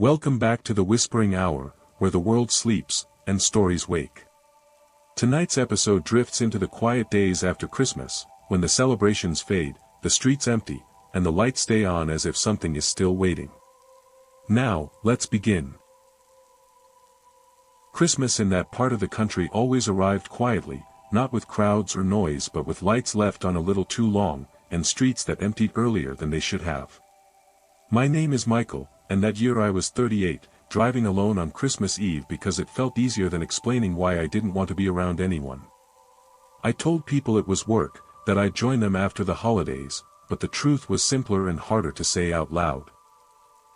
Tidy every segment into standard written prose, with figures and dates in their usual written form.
Welcome back to the Whispering Hour, where the world sleeps, and stories wake. Tonight's episode drifts into the quiet days after Christmas, when the celebrations fade, the streets empty, and the lights stay on as if something is still waiting. Now, let's begin. Christmas in that part of the country always arrived quietly, not with crowds or noise but with lights left on a little too long, and streets that emptied earlier than they should have. My name is Michael, and that year I was 38, driving alone on Christmas Eve because it felt easier than explaining why I didn't want to be around anyone. I told people it was work, that I'd join them after the holidays, but the truth was simpler and harder to say out loud.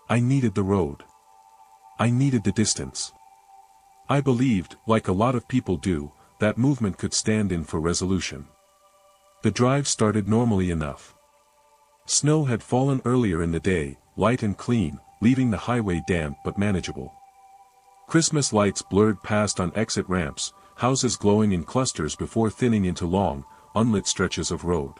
I needed the road. I needed the distance. I believed, like a lot of people do, that movement could stand in for resolution. The drive started normally enough. Snow had fallen earlier in the day, light and clean, leaving the highway damp but manageable. Christmas lights blurred past on exit ramps, houses glowing in clusters before thinning into long, unlit stretches of road.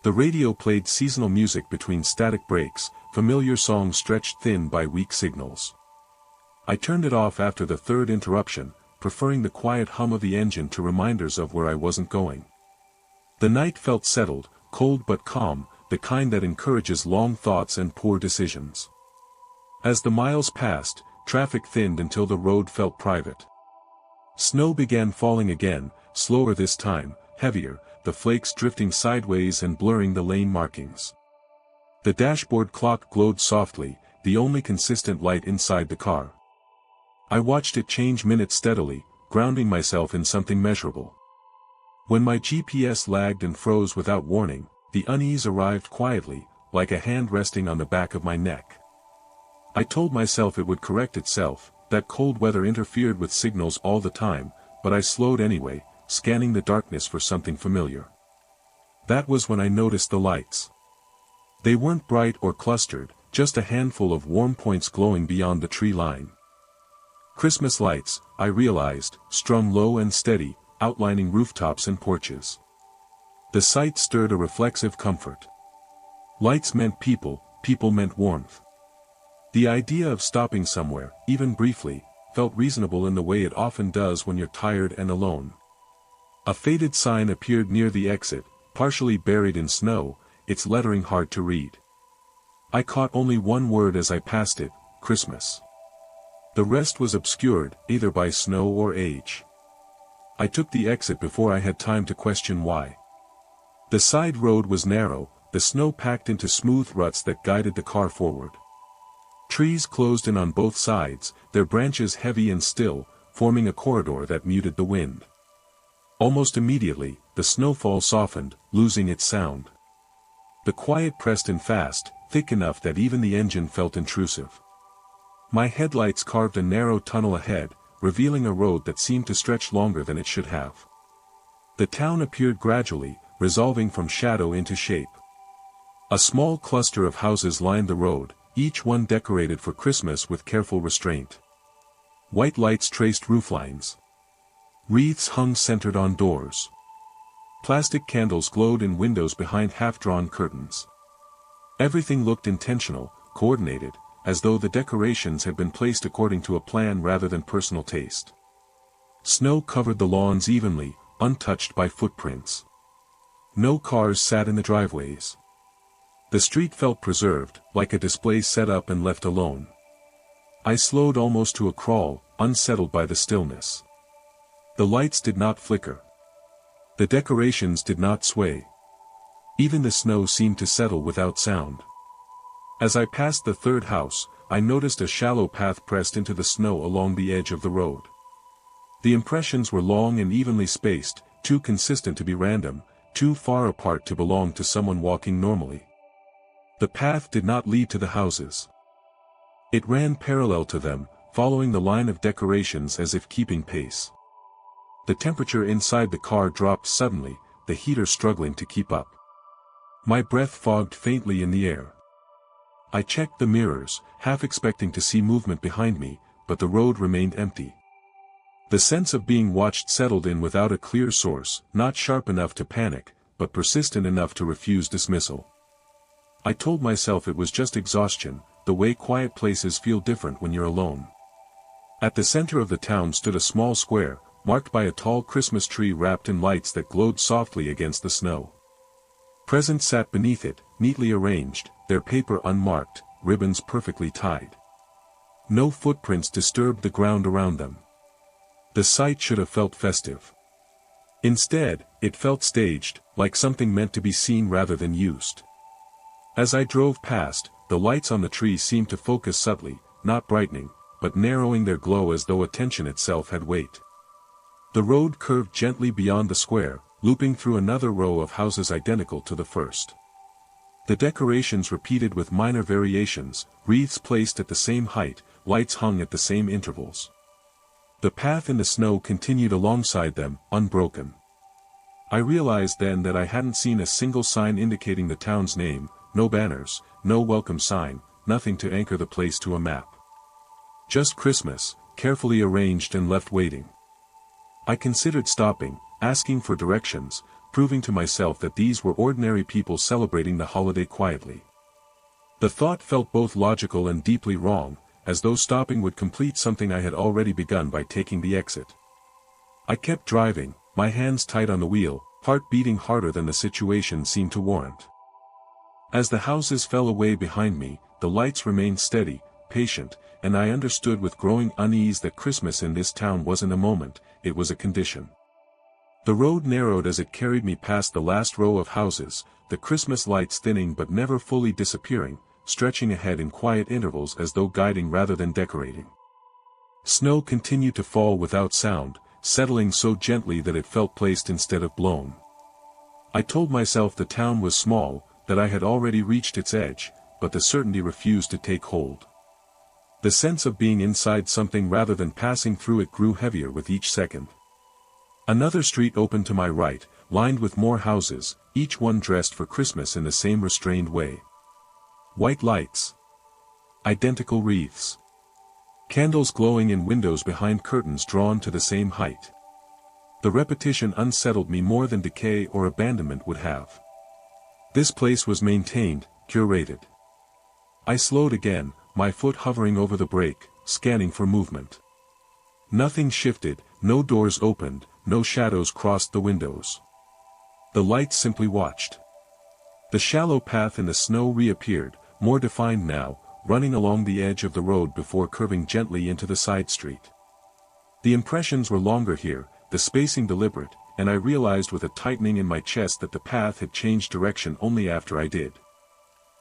The radio played seasonal music between static breaks, familiar songs stretched thin by weak signals. I turned it off after the third interruption, preferring the quiet hum of the engine to reminders of where I wasn't going. The night felt settled, cold but calm, the kind that encourages long thoughts and poor decisions. As the miles passed, traffic thinned until the road felt private. Snow began falling again, slower this time, heavier, the flakes drifting sideways and blurring the lane markings. The dashboard clock glowed softly, the only consistent light inside the car. I watched it change minutes steadily, grounding myself in something measurable. When my GPS lagged and froze without warning, the unease arrived quietly, like a hand resting on the back of my neck. I told myself it would correct itself, that cold weather interfered with signals all the time, but I slowed anyway, scanning the darkness for something familiar. That was when I noticed the lights. They weren't bright or clustered, just a handful of warm points glowing beyond the tree line. Christmas lights, I realized, strung low and steady, outlining rooftops and porches. The sight stirred a reflexive comfort. Lights meant people, people meant warmth. The idea of stopping somewhere, even briefly, felt reasonable in the way it often does when you're tired and alone. A faded sign appeared near the exit, partially buried in snow, its lettering hard to read. I caught only one word as I passed it: Christmas. The rest was obscured, either by snow or age. I took the exit before I had time to question why. The side road was narrow, the snow packed into smooth ruts that guided the car forward. Trees closed in on both sides, their branches heavy and still, forming a corridor that muted the wind. Almost immediately, the snowfall softened, losing its sound. The quiet pressed in fast, thick enough that even the engine felt intrusive. My headlights carved a narrow tunnel ahead, revealing a road that seemed to stretch longer than it should have. The town appeared gradually, resolving from shadow into shape. A small cluster of houses lined the road, each one decorated for Christmas with careful restraint. White lights traced rooflines. Wreaths hung centered on doors. Plastic candles glowed in windows behind half-drawn curtains. Everything looked intentional, coordinated, as though the decorations had been placed according to a plan rather than personal taste. Snow covered the lawns evenly, untouched by footprints. No cars sat in the driveways. The street felt preserved, like a display set up and left alone. I slowed almost to a crawl, unsettled by the stillness. The lights did not flicker. The decorations did not sway. Even the snow seemed to settle without sound. As I passed the third house, I noticed a shallow path pressed into the snow along the edge of the road. The impressions were long and evenly spaced, too consistent to be random, too far apart to belong to someone walking normally. The path did not lead to the houses. It ran parallel to them, following the line of decorations as if keeping pace. The temperature inside the car dropped suddenly, the heater struggling to keep up. My breath fogged faintly in the air. I checked the mirrors, half expecting to see movement behind me, but the road remained empty. The sense of being watched settled in without a clear source, not sharp enough to panic, but persistent enough to refuse dismissal. I told myself it was just exhaustion, the way quiet places feel different when you're alone. At the center of the town stood a small square, marked by a tall Christmas tree wrapped in lights that glowed softly against the snow. Presents sat beneath it, neatly arranged, their paper unmarked, ribbons perfectly tied. No footprints disturbed the ground around them. The sight should have felt festive. Instead, it felt staged, like something meant to be seen rather than used. As I drove past, the lights on the tree seemed to focus subtly, not brightening, but narrowing their glow as though attention itself had weight. The road curved gently beyond the square, looping through another row of houses identical to the first. The decorations repeated with minor variations, wreaths placed at the same height, lights hung at the same intervals. The path in the snow continued alongside them, unbroken. I realized then that I hadn't seen a single sign indicating the town's name, no banners, no welcome sign, nothing to anchor the place to a map. Just Christmas, carefully arranged and left waiting. I considered stopping, asking for directions, proving to myself that these were ordinary people celebrating the holiday quietly. The thought felt both logical and deeply wrong, as though stopping would complete something I had already begun by taking the exit. I kept driving, my hands tight on the wheel, heart beating harder than the situation seemed to warrant. As the houses fell away behind me, the lights remained steady, patient, and I understood with growing unease that Christmas in this town wasn't a moment, it was a condition. The road narrowed as it carried me past the last row of houses, the Christmas lights thinning but never fully disappearing, stretching ahead in quiet intervals as though guiding rather than decorating. Snow continued to fall without sound, settling so gently that it felt placed instead of blown. I told myself the town was small, that I had already reached its edge, but the certainty refused to take hold. The sense of being inside something rather than passing through it grew heavier with each second. Another street opened to my right, lined with more houses, each one dressed for Christmas in the same restrained way. White lights. Identical wreaths. Candles glowing in windows behind curtains drawn to the same height. The repetition unsettled me more than decay or abandonment would have. This place was maintained, curated. I slowed again, my foot hovering over the brake, scanning for movement. Nothing shifted, no doors opened, no shadows crossed the windows. The lights simply watched. The shallow path in the snow reappeared, more defined now, running along the edge of the road before curving gently into the side street. The impressions were longer here, the spacing deliberate, and I realized with a tightening in my chest that the path had changed direction only after I did.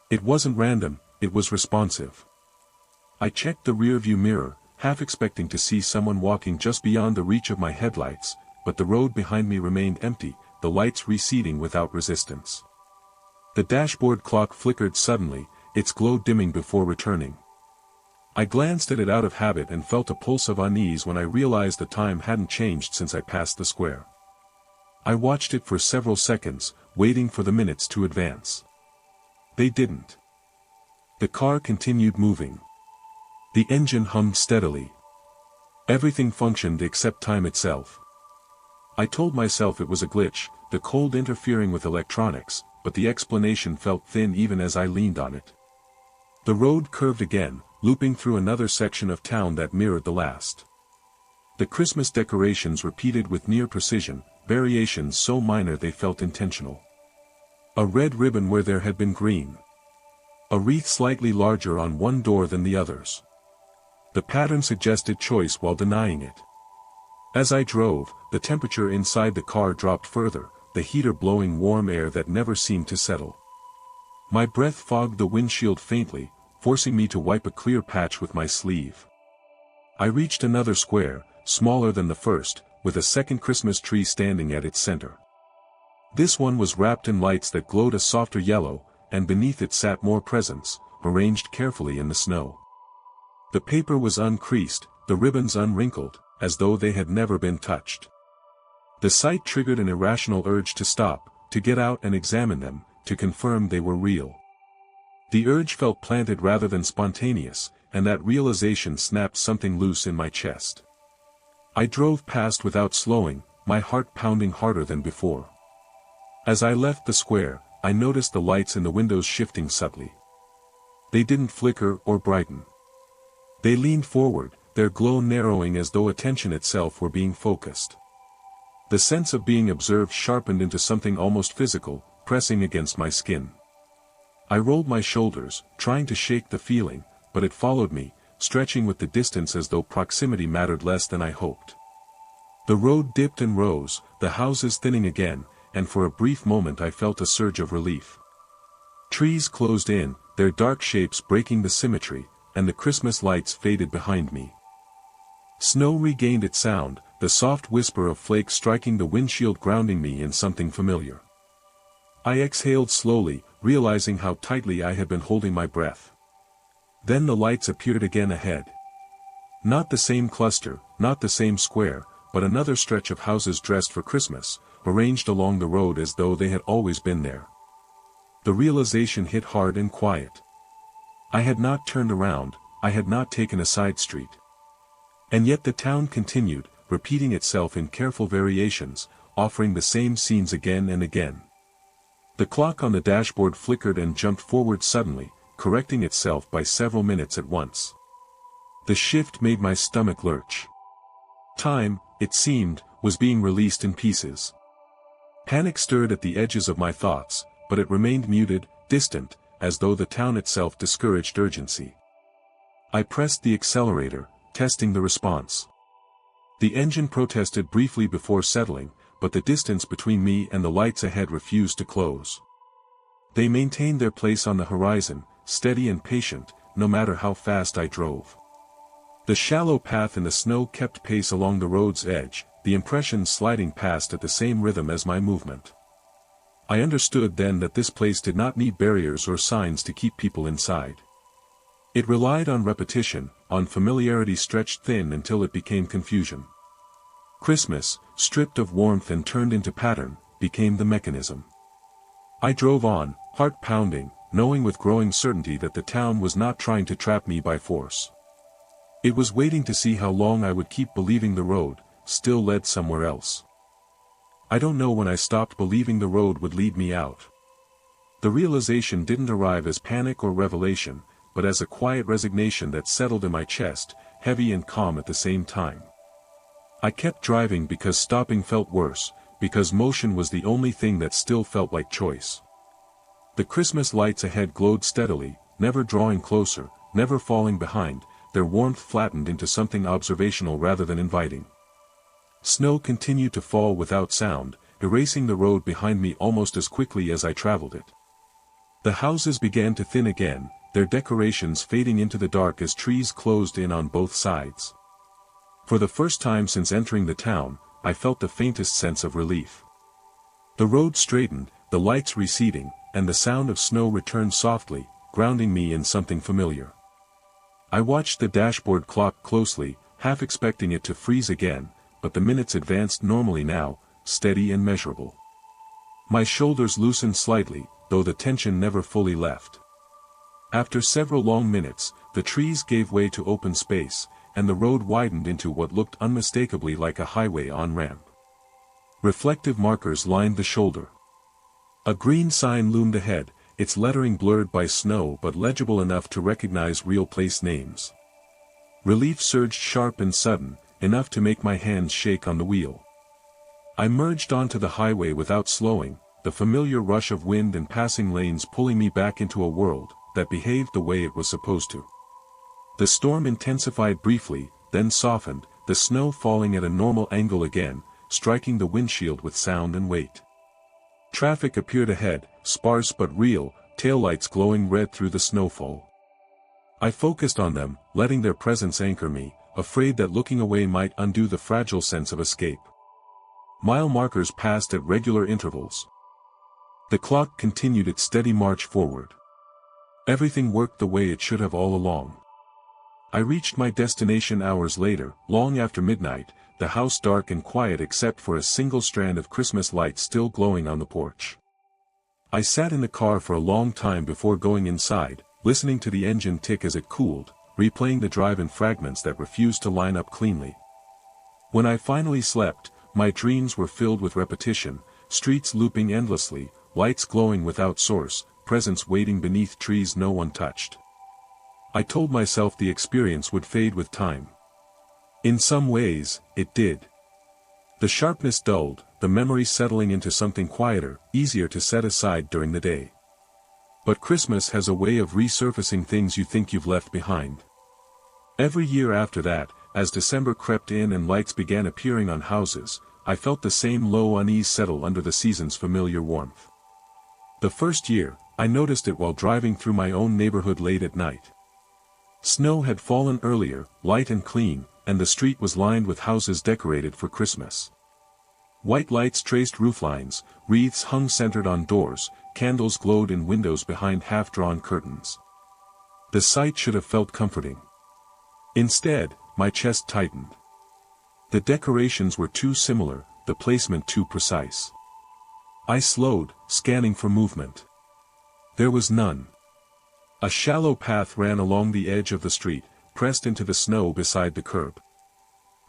It wasn't random, it was responsive. I checked the rearview mirror, half expecting to see someone walking just beyond the reach of my headlights, but the road behind me remained empty, the lights receding without resistance. The dashboard clock flickered suddenly, its glow dimming before returning. I glanced at it out of habit and felt a pulse of unease when I realized the time hadn't changed since I passed the square. I watched it for several seconds, waiting for the minutes to advance. They didn't. The car continued moving. The engine hummed steadily. Everything functioned except time itself. I told myself it was a glitch, the cold interfering with electronics, but the explanation felt thin even as I leaned on it. The road curved again, looping through another section of town that mirrored the last. The Christmas decorations repeated with near precision, variations so minor they felt intentional. A red ribbon where there had been green. A wreath slightly larger on one door than the others. The pattern suggested choice while denying it. As I drove, the temperature inside the car dropped further, the heater blowing warm air that never seemed to settle. My breath fogged the windshield faintly, forcing me to wipe a clear patch with my sleeve. I reached another square, smaller than the first, with a second Christmas tree standing at its center. This one was wrapped in lights that glowed a softer yellow, and beneath it sat more presents, arranged carefully in the snow. The paper was uncreased, the ribbons unwrinkled, as though they had never been touched. The sight triggered an irrational urge to stop, to get out and examine them, to confirm they were real. The urge felt planted rather than spontaneous, and that realization snapped something loose in my chest. I drove past without slowing, my heart pounding harder than before. As I left the square, I noticed the lights in the windows shifting subtly. They didn't flicker or brighten. They leaned forward, their glow narrowing as though attention itself were being focused. The sense of being observed sharpened into something almost physical, pressing against my skin. I rolled my shoulders, trying to shake the feeling, but it followed me, stretching with the distance as though proximity mattered less than I hoped. The road dipped and rose, the houses thinning again, and for a brief moment I felt a surge of relief. Trees closed in, their dark shapes breaking the symmetry, and the Christmas lights faded behind me. Snow regained its sound, the soft whisper of flakes striking the windshield grounding me in something familiar. I exhaled slowly, realizing how tightly I had been holding my breath. Then the lights appeared again ahead. Not the same cluster, not the same square, but another stretch of houses dressed for Christmas, arranged along the road as though they had always been there. The realization hit hard and quiet. I had not turned around, I had not taken a side street. And yet the town continued, repeating itself in careful variations, offering the same scenes again and again. The clock on the dashboard flickered and jumped forward suddenly, correcting itself by several minutes at once. The shift made my stomach lurch. Time, it seemed, was being released in pieces. Panic stirred at the edges of my thoughts, but it remained muted, distant, as though the town itself discouraged urgency. I pressed the accelerator, testing the response. The engine protested briefly before settling, but the distance between me and the lights ahead refused to close. They maintained their place on the horizon, steady and patient, no matter how fast I drove. The shallow path in the snow kept pace along the road's edge, the impressions sliding past at the same rhythm as my movement. I understood then that this place did not need barriers or signs to keep people inside. It relied on repetition, on familiarity stretched thin until it became confusion. Christmas, stripped of warmth and turned into pattern, became the mechanism. I drove on, heart pounding, knowing with growing certainty that the town was not trying to trap me by force. It was waiting to see how long I would keep believing the road still led somewhere else. I don't know when I stopped believing the road would lead me out. The realization didn't arrive as panic or revelation, but as a quiet resignation that settled in my chest, heavy and calm at the same time. I kept driving because stopping felt worse, because motion was the only thing that still felt like choice. The Christmas lights ahead glowed steadily, never drawing closer, never falling behind, their warmth flattened into something observational rather than inviting. Snow continued to fall without sound, erasing the road behind me almost as quickly as I traveled it. The houses began to thin again, their decorations fading into the dark as trees closed in on both sides. For the first time since entering the town, I felt the faintest sense of relief. The road straightened, the lights receding, and the sound of snow returned softly, grounding me in something familiar. I watched the dashboard clock closely, half expecting it to freeze again, but the minutes advanced normally now, steady and measurable. My shoulders loosened slightly, though the tension never fully left. After several long minutes, the trees gave way to open space, and the road widened into what looked unmistakably like a highway on-ramp. Reflective markers lined the shoulder. A green sign loomed ahead, its lettering blurred by snow but legible enough to recognize real place names. Relief surged sharp and sudden, enough to make my hands shake on the wheel. I merged onto the highway without slowing, the familiar rush of wind and passing lanes pulling me back into a world that behaved the way it was supposed to. The storm intensified briefly, then softened, the snow falling at a normal angle again, striking the windshield with sound and weight. Traffic appeared ahead, sparse but real, taillights glowing red through the snowfall. I focused on them, letting their presence anchor me, afraid that looking away might undo the fragile sense of escape. Mile markers passed at regular intervals. The clock continued its steady march forward. Everything worked the way it should have all along. I reached my destination hours later, long after midnight, the house dark and quiet except for a single strand of Christmas light still glowing on the porch. I sat in the car for a long time before going inside, listening to the engine tick as it cooled, replaying the drive in fragments that refused to line up cleanly. When I finally slept, my dreams were filled with repetition, streets looping endlessly, lights glowing without source, presents waiting beneath trees no one touched. I told myself the experience would fade with time. In some ways, it did. The sharpness dulled, the memory settling into something quieter, easier to set aside during the day. But Christmas has a way of resurfacing things you think you've left behind. Every year after that, as December crept in and lights began appearing on houses, I felt the same low unease settle under the season's familiar warmth. The first year, I noticed it while driving through my own neighborhood late at night. Snow had fallen earlier, light and clean, and the street was lined with houses decorated for Christmas. White lights traced rooflines, wreaths hung centered on doors, candles glowed in windows behind half-drawn curtains. The sight should have felt comforting. Instead, my chest tightened. The decorations were too similar, the placement too precise. I slowed, scanning for movement. There was none. A shallow path ran along the edge of the street, pressed into the snow beside the curb.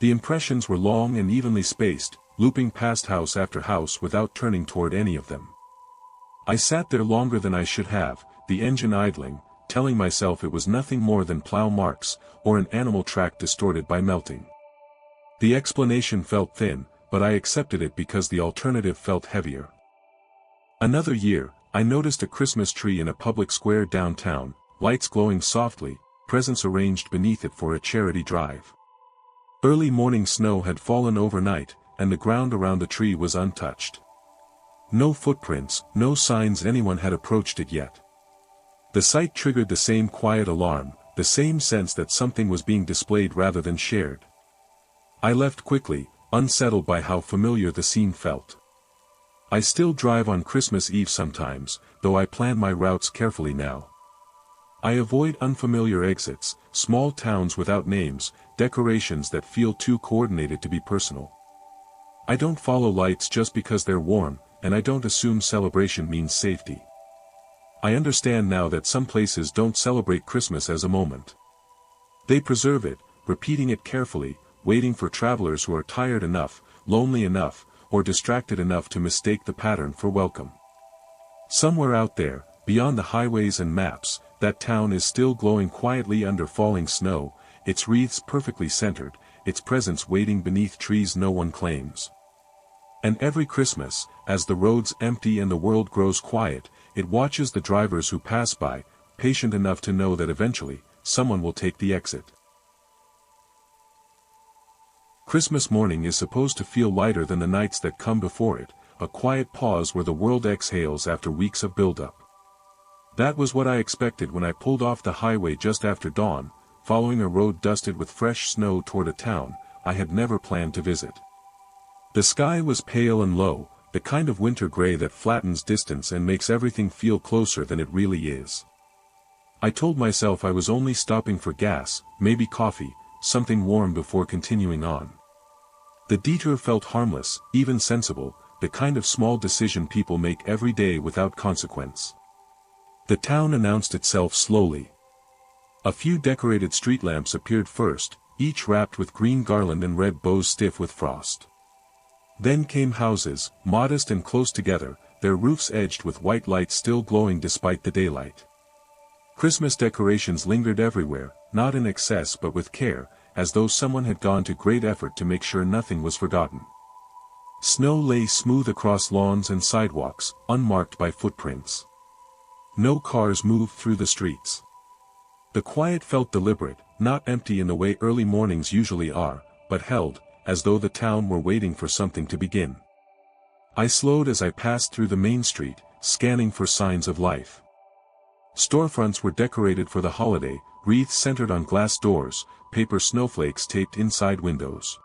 The impressions were long and evenly spaced, looping past house after house without turning toward any of them. I sat there longer than I should have, the engine idling, telling myself it was nothing more than plow marks, or an animal track distorted by melting. The explanation felt thin, but I accepted it because the alternative felt heavier. Another year, I noticed a Christmas tree in a public square downtown, lights glowing softly, presents arranged beneath it for a charity drive. Early morning snow had fallen overnight, and the ground around the tree was untouched. No footprints, no signs anyone had approached it yet. The sight triggered the same quiet alarm, the same sense that something was being displayed rather than shared. I left quickly, unsettled by how familiar the scene felt. I still drive on Christmas Eve sometimes, though I plan my routes carefully now. I avoid unfamiliar exits, small towns without names, decorations that feel too coordinated to be personal. I don't follow lights just because they're warm, and I don't assume celebration means safety. I understand now that some places don't celebrate Christmas as a moment. They preserve it, repeating it carefully, waiting for travelers who are tired enough, lonely enough, or distracted enough to mistake the pattern for welcome. Somewhere out there, beyond the highways and maps, that town is still glowing quietly under falling snow, its wreaths perfectly centered, its presence waiting beneath trees no one claims. And every Christmas, as the roads empty and the world grows quiet, it watches the drivers who pass by, patient enough to know that eventually, someone will take the exit. Christmas morning is supposed to feel lighter than the nights that come before it, a quiet pause where the world exhales after weeks of buildup. That was what I expected when I pulled off the highway just after dawn, following a road dusted with fresh snow toward a town I had never planned to visit. The sky was pale and low, the kind of winter gray that flattens distance and makes everything feel closer than it really is. I told myself I was only stopping for gas, maybe coffee, something warm before continuing on. The detour felt harmless, even sensible, the kind of small decision people make every day without consequence. The town announced itself slowly. A few decorated street lamps appeared first, each wrapped with green garland and red bows stiff with frost. Then came houses, modest and close together, their roofs edged with white lights still glowing despite the daylight. Christmas decorations lingered everywhere, not in excess but with care, as though someone had gone to great effort to make sure nothing was forgotten. Snow lay smooth across lawns and sidewalks, unmarked by footprints. No cars moved through the streets. The quiet felt deliberate, not empty in the way early mornings usually are, but held, as though the town were waiting for something to begin. I slowed as I passed through the main street, scanning for signs of life. Storefronts were decorated for the holiday, wreaths centered on glass doors, paper snowflakes taped inside windows.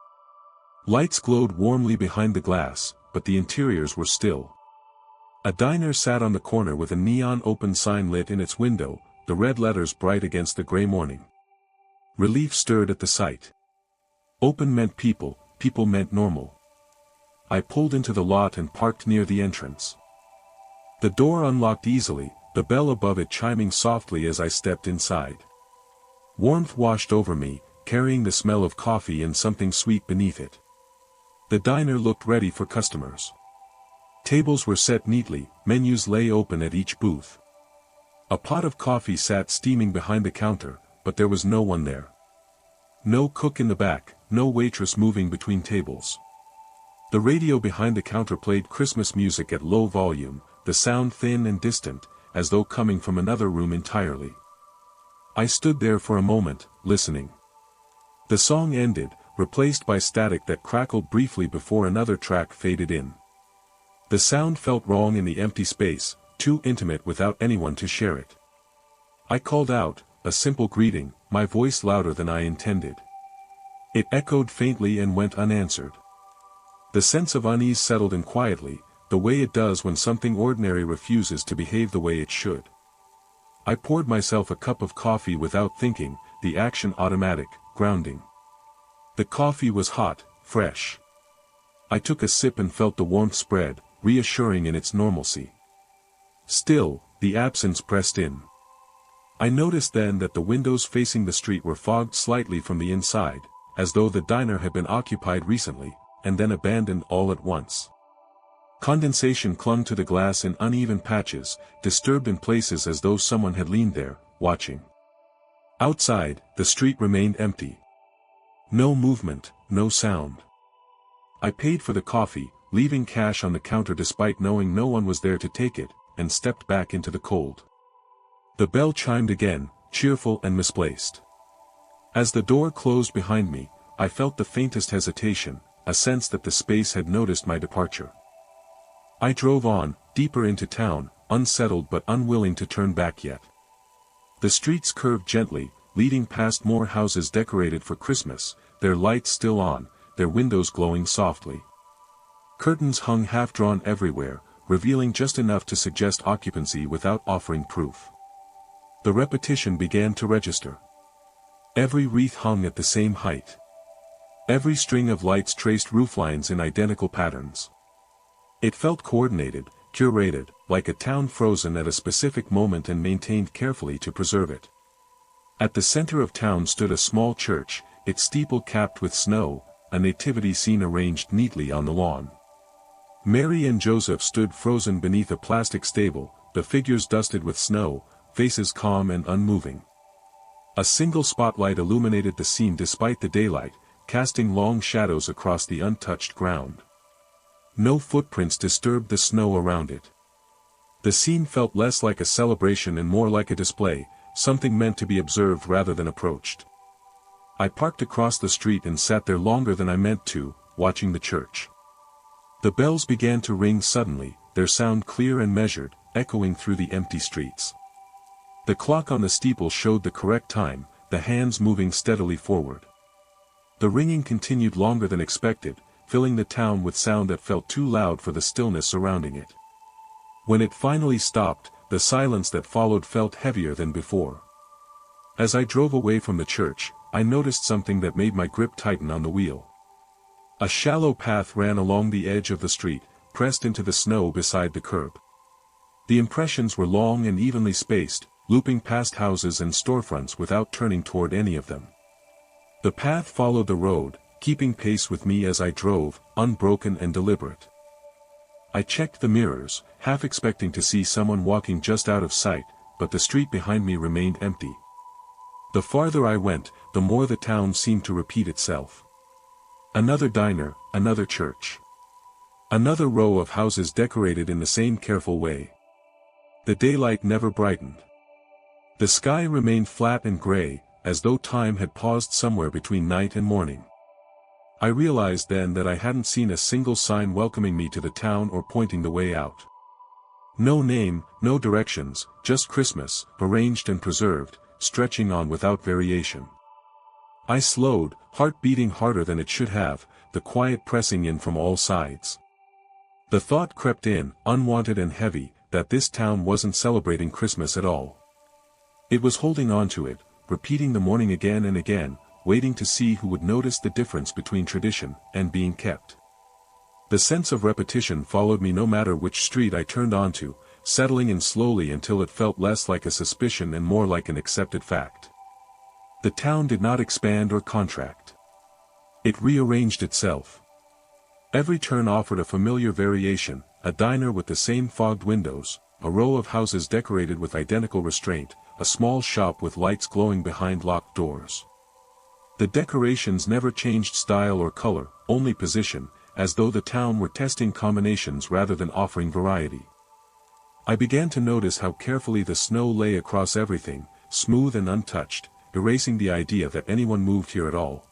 Lights glowed warmly behind the glass, but the interiors were still. A diner sat on the corner with a neon open sign lit in its window, the red letters bright against the gray morning. Relief stirred at the sight. Open meant people, people meant normal. I pulled into the lot and parked near the entrance. The door unlocked easily, the bell above it chiming softly as I stepped inside. Warmth washed over me, carrying the smell of coffee and something sweet beneath it. The diner looked ready for customers. Tables were set neatly, menus lay open at each booth. A pot of coffee sat steaming behind the counter, but there was no one there. No cook in the back, no waitress moving between tables. The radio behind the counter played Christmas music at low volume, the sound thin and distant, as though coming from another room entirely. I stood there for a moment, listening. The song ended, replaced by static that crackled briefly before another track faded in. The sound felt wrong in the empty space, too intimate without anyone to share it. I called out, a simple greeting, my voice louder than I intended. It echoed faintly and went unanswered. The sense of unease settled in quietly, the way it does when something ordinary refuses to behave the way it should. I poured myself a cup of coffee without thinking, the action automatic, grounding. The coffee was hot, fresh. I took a sip and felt the warmth spread, reassuring in its normalcy. Still, the absence pressed in. I noticed then that the windows facing the street were fogged slightly from the inside, as though the diner had been occupied recently, and then abandoned all at once. Condensation clung to the glass in uneven patches, disturbed in places as though someone had leaned there, watching. Outside, the street remained empty. No movement, no sound. I paid for the coffee, leaving cash on the counter despite knowing no one was there to take it, and stepped back into the cold. The bell chimed again, cheerful and misplaced. As the door closed behind me, I felt the faintest hesitation, a sense that the space had noticed my departure. I drove on, deeper into town, unsettled but unwilling to turn back yet. The streets curved gently, leading past more houses decorated for Christmas, their lights still on, their windows glowing softly. Curtains hung half-drawn everywhere, revealing just enough to suggest occupancy without offering proof. The repetition began to register. Every wreath hung at the same height. Every string of lights traced rooflines in identical patterns. It felt coordinated, curated, like a town frozen at a specific moment and maintained carefully to preserve it. At the center of town stood a small church, its steeple capped with snow, a nativity scene arranged neatly on the lawn. Mary and Joseph stood frozen beneath a plastic stable, the figures dusted with snow, faces calm and unmoving. A single spotlight illuminated the scene despite the daylight, casting long shadows across the untouched ground. No footprints disturbed the snow around it. The scene felt less like a celebration and more like a display, something meant to be observed rather than approached. I parked across the street and sat there longer than I meant to, watching the church. The bells began to ring suddenly, their sound clear and measured, echoing through the empty streets. The clock on the steeple showed the correct time, the hands moving steadily forward. The ringing continued longer than expected, filling the town with sound that felt too loud for the stillness surrounding it. When it finally stopped, the silence that followed felt heavier than before. As I drove away from the church, I noticed something that made my grip tighten on the wheel. A shallow path ran along the edge of the street, pressed into the snow beside the curb. The impressions were long and evenly spaced, looping past houses and storefronts without turning toward any of them. The path followed the road, keeping pace with me as I drove, unbroken and deliberate. I checked the mirrors, half expecting to see someone walking just out of sight, but the street behind me remained empty. The farther I went, the more the town seemed to repeat itself. Another diner, another church. Another row of houses decorated in the same careful way. The daylight never brightened. The sky remained flat and gray, as though time had paused somewhere between night and morning. I realized then that I hadn't seen a single sign welcoming me to the town or pointing the way out. No name, no directions, just Christmas, arranged and preserved, stretching on without variation. I slowed, heart beating harder than it should have, the quiet pressing in from all sides. The thought crept in, unwanted and heavy, that this town wasn't celebrating Christmas at all. It was holding on to it, repeating the morning again and again, waiting to see who would notice the difference between tradition and being kept. The sense of repetition followed me no matter which street I turned onto, settling in slowly until it felt less like a suspicion and more like an accepted fact. The town did not expand or contract. It rearranged itself. Every turn offered a familiar variation, a diner with the same fogged windows, a row of houses decorated with identical restraint, a small shop with lights glowing behind locked doors. The decorations never changed style or color, only position, as though the town were testing combinations rather than offering variety. I began to notice how carefully the snow lay across everything, smooth and untouched, erasing the idea that anyone moved here at all.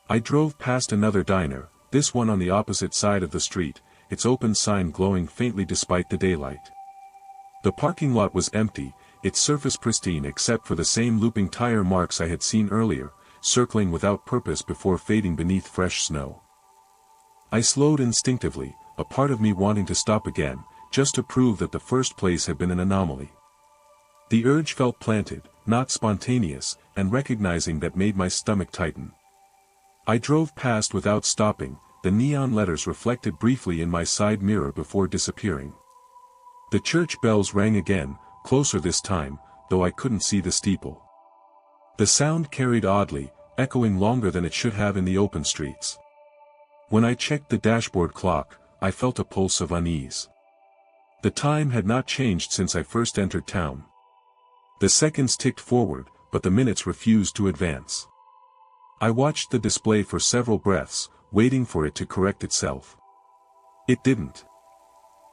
I drove past another diner, this one on the opposite side of the street, its open sign glowing faintly despite the daylight. The parking lot was empty, its surface pristine except for the same looping tire marks I had seen earlier, circling without purpose before fading beneath fresh snow. I slowed instinctively, a part of me wanting to stop again, just to prove that the first place had been an anomaly. The urge felt planted, not spontaneous, and recognizing that made my stomach tighten. I drove past without stopping, the neon letters reflected briefly in my side mirror before disappearing. The church bells rang again, closer this time, though I couldn't see the steeple. The sound carried oddly, echoing longer than it should have in the open streets. When I checked the dashboard clock, I felt a pulse of unease. The time had not changed since I first entered town. The seconds ticked forward, but the minutes refused to advance. I watched the display for several breaths, waiting for it to correct itself. It didn't.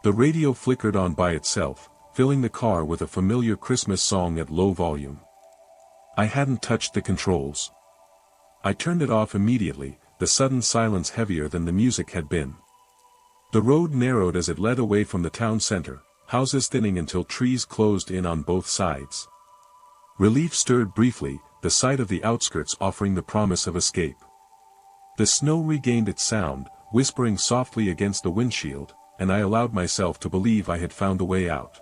The radio flickered on by itself, filling the car with a familiar Christmas song at low volume. I hadn't touched the controls. I turned it off immediately, the sudden silence heavier than the music had been. The road narrowed as it led away from the town center, houses thinning until trees closed in on both sides. Relief stirred briefly, the sight of the outskirts offering the promise of escape. The snow regained its sound, whispering softly against the windshield, and I allowed myself to believe I had found a way out.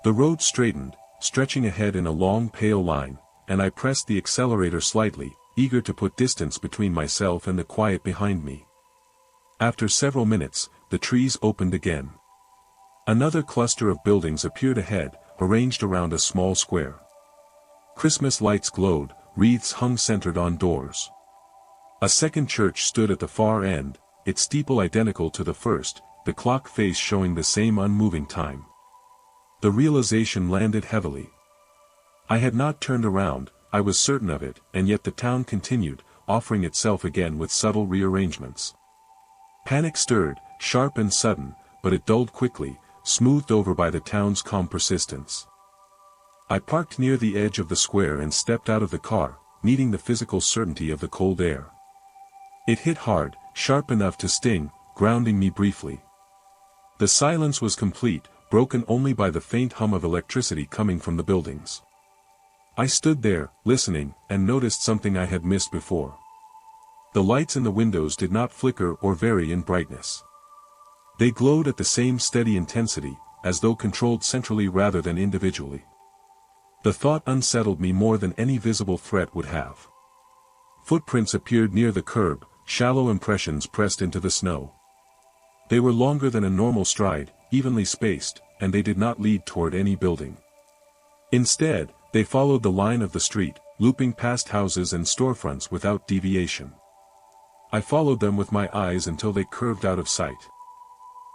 The road straightened, stretching ahead in a long pale line, and I pressed the accelerator slightly, eager to put distance between myself and the quiet behind me. After several minutes, the trees opened again. Another cluster of buildings appeared ahead, arranged around a small square. Christmas lights glowed, wreaths hung centered on doors. A second church stood at the far end, its steeple identical to the first, the clock face showing the same unmoving time. The realization landed heavily. I had not turned around, I was certain of it, and yet the town continued, offering itself again with subtle rearrangements. Panic stirred, sharp and sudden, but it dulled quickly, smoothed over by the town's calm persistence. I parked near the edge of the square and stepped out of the car, needing the physical certainty of the cold air. It hit hard, sharp enough to sting, grounding me briefly. The silence was complete, broken only by the faint hum of electricity coming from the buildings. I stood there, listening, and noticed something I had missed before. The lights in the windows did not flicker or vary in brightness. They glowed at the same steady intensity, as though controlled centrally rather than individually. The thought unsettled me more than any visible threat would have. Footprints appeared near the curb, shallow impressions pressed into the snow. They were longer than a normal stride, evenly spaced, and they did not lead toward any building. Instead, they followed the line of the street, looping past houses and storefronts without deviation. I followed them with my eyes until they curved out of sight.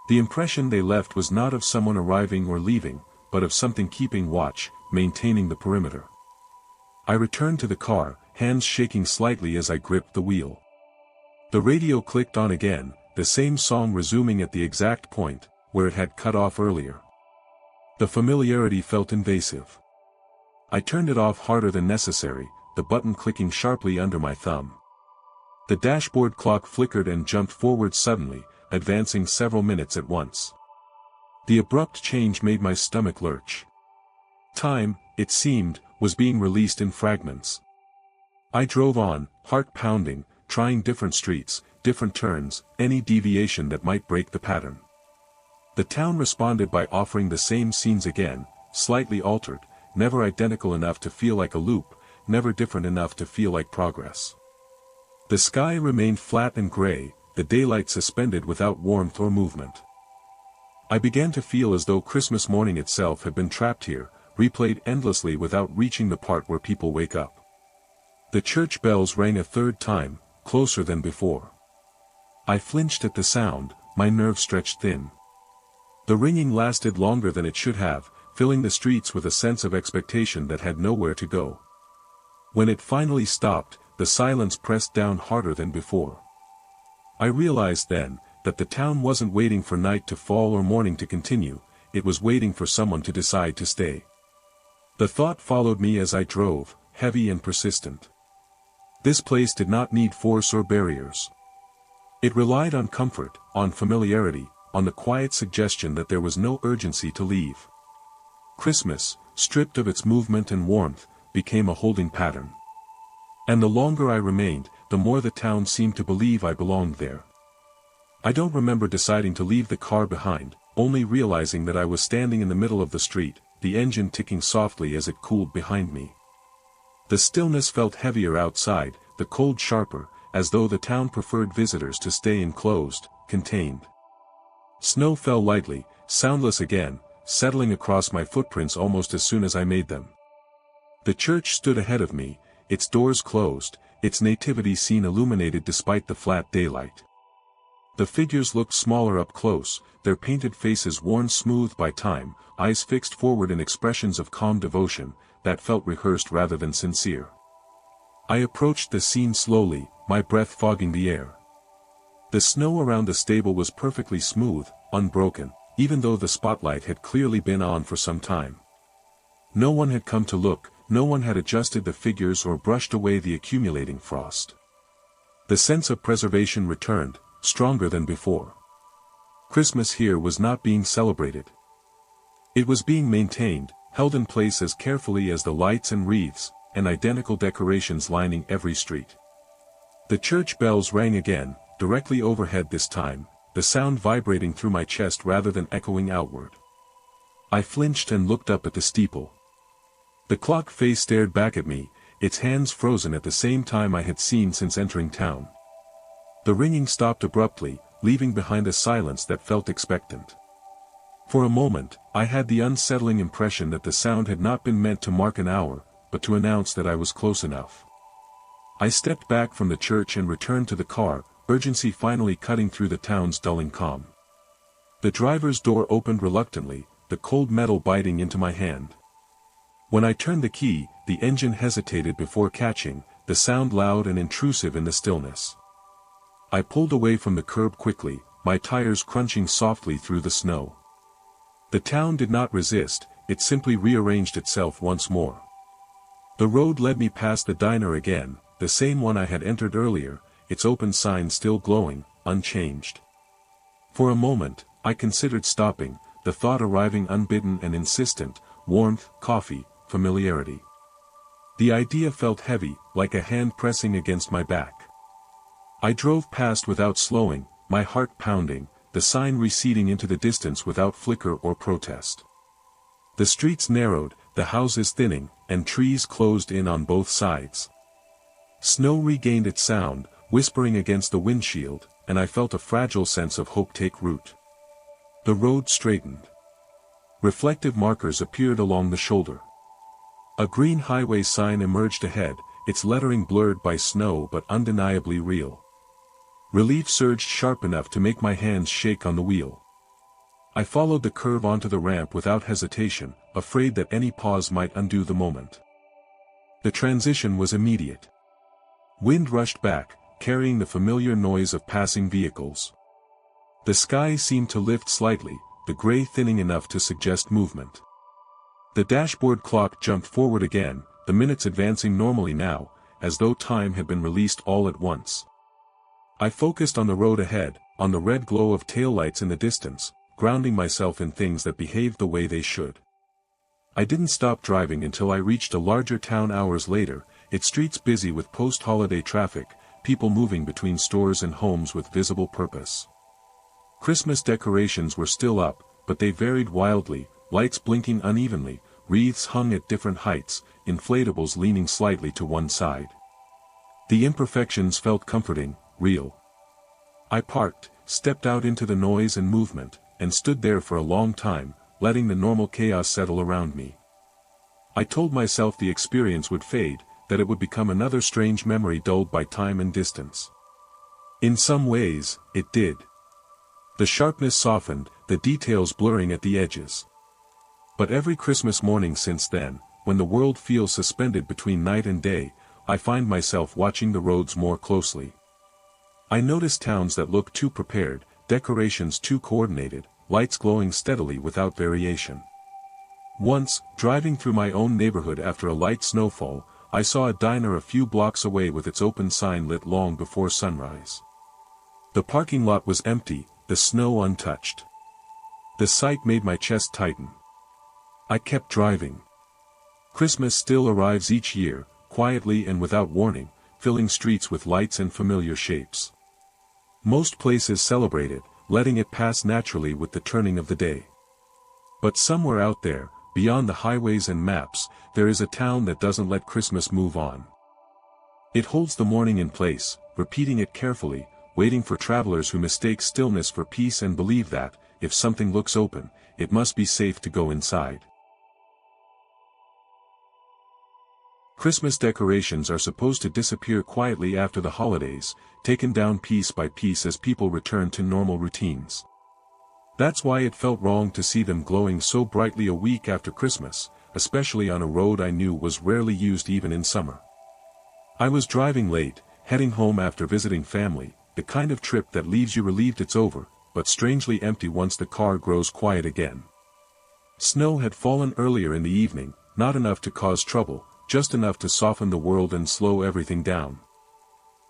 The impression they left was not of someone arriving or leaving, but of something keeping watch, maintaining the perimeter. I returned to the car, hands shaking slightly as I gripped the wheel. The radio clicked on again, the same song resuming at the exact point, where it had cut off earlier. The familiarity felt invasive. I turned it off harder than necessary, the button clicking sharply under my thumb. The dashboard clock flickered and jumped forward suddenly, advancing several minutes at once. The abrupt change made my stomach lurch. Time, it seemed, was being released in fragments. I drove on, heart pounding, trying different streets, different turns, any deviation that might break the pattern. The town responded by offering the same scenes again, slightly altered, never identical enough to feel like a loop, never different enough to feel like progress. The sky remained flat and gray, the daylight suspended without warmth or movement. I began to feel as though Christmas morning itself had been trapped here, replayed endlessly without reaching the part where people wake up. The church bells rang a third time, closer than before. I flinched at the sound, my nerves stretched thin. The ringing lasted longer than it should have, filling the streets with a sense of expectation that had nowhere to go. When it finally stopped, the silence pressed down harder than before. I realized then, that the town wasn't waiting for night to fall or morning to continue, it was waiting for someone to decide to stay. The thought followed me as I drove, heavy and persistent. This place did not need force or barriers. It relied on comfort, on familiarity, on the quiet suggestion that there was no urgency to leave. Christmas, stripped of its movement and warmth, became a holding pattern. And the longer I remained, the more the town seemed to believe I belonged there. I don't remember deciding to leave the car behind, only realizing that I was standing in the middle of the street, the engine ticking softly as it cooled behind me. The stillness felt heavier outside, the cold sharper, as though the town preferred visitors to stay enclosed, contained. Snow fell lightly, soundless again, settling across my footprints almost as soon as I made them. The church stood ahead of me, its doors closed, its nativity scene illuminated despite the flat daylight. The figures looked smaller up close, their painted faces worn smooth by time, eyes fixed forward in expressions of calm devotion, that felt rehearsed rather than sincere. I approached the scene slowly, my breath fogging the air. The snow around the stable was perfectly smooth, unbroken, even though the spotlight had clearly been on for some time. No one had come to look, no one had adjusted the figures or brushed away the accumulating frost. The sense of preservation returned, stronger than before. Christmas here was not being celebrated. It was being maintained, held in place as carefully as the lights and wreaths, and identical decorations lining every street. The church bells rang again, directly overhead this time, the sound vibrating through my chest rather than echoing outward. I flinched and looked up at the steeple. The clock face stared back at me, its hands frozen at the same time I had seen since entering town. The ringing stopped abruptly, leaving behind a silence that felt expectant. For a moment, I had the unsettling impression that the sound had not been meant to mark an hour, but to announce that I was close enough. I stepped back from the church and returned to the car, urgency finally cutting through the town's dulling calm. The driver's door opened reluctantly, the cold metal biting into my hand. When I turned the key, the engine hesitated before catching, the sound loud and intrusive in the stillness. I pulled away from the curb quickly, my tires crunching softly through the snow. The town did not resist, it simply rearranged itself once more. The road led me past the diner again, the same one I had entered earlier, its open sign still glowing, unchanged. For a moment, I considered stopping, the thought arriving unbidden and insistent, warmth, coffee, familiarity. The idea felt heavy, like a hand pressing against my back. I drove past without slowing, my heart pounding, the sign receding into the distance without flicker or protest. The streets narrowed, the houses thinning, and trees closed in on both sides. Snow regained its sound, whispering against the windshield, and I felt a fragile sense of hope take root. The road straightened. Reflective markers appeared along the shoulder. A green highway sign emerged ahead, its lettering blurred by snow but undeniably real. Relief surged sharp enough to make my hands shake on the wheel. I followed the curve onto the ramp without hesitation, afraid that any pause might undo the moment. The transition was immediate. Wind rushed back, carrying the familiar noise of passing vehicles. The sky seemed to lift slightly, the gray thinning enough to suggest movement. The dashboard clock jumped forward again, the minutes advancing normally now, as though time had been released all at once. I focused on the road ahead, on the red glow of taillights in the distance, grounding myself in things that behaved the way they should. I didn't stop driving until I reached a larger town hours later, its streets busy with post-holiday traffic, people moving between stores and homes with visible purpose. Christmas decorations were still up, but they varied wildly, lights blinking unevenly, wreaths hung at different heights, inflatables leaning slightly to one side. The imperfections felt comforting, real. I parked, stepped out into the noise and movement, and stood there for a long time, letting the normal chaos settle around me. I told myself the experience would fade, that it would become another strange memory dulled by time and distance. In some ways, it did. The sharpness softened, the details blurring at the edges. But every Christmas morning since then, when the world feels suspended between night and day, I find myself watching the roads more closely. I notice towns that look too prepared, decorations too coordinated, lights glowing steadily without variation. Once, driving through my own neighborhood after a light snowfall, I saw a diner a few blocks away with its open sign lit long before sunrise. The parking lot was empty, the snow untouched. The sight made my chest tighten. I kept driving. Christmas still arrives each year, quietly and without warning, filling streets with lights and familiar shapes. Most places celebrate it, letting it pass naturally with the turning of the day. But somewhere out there, beyond the highways and maps, there is a town that doesn't let Christmas move on. It holds the morning in place, repeating it carefully, waiting for travelers who mistake stillness for peace and believe that, if something looks open, it must be safe to go inside. Christmas decorations are supposed to disappear quietly after the holidays, taken down piece by piece as people return to normal routines. That's why it felt wrong to see them glowing so brightly a week after Christmas, especially on a road I knew was rarely used even in summer. I was driving late, heading home after visiting family, the kind of trip that leaves you relieved it's over, but strangely empty once the car grows quiet again. Snow had fallen earlier in the evening, not enough to cause trouble, just enough to soften the world and slow everything down.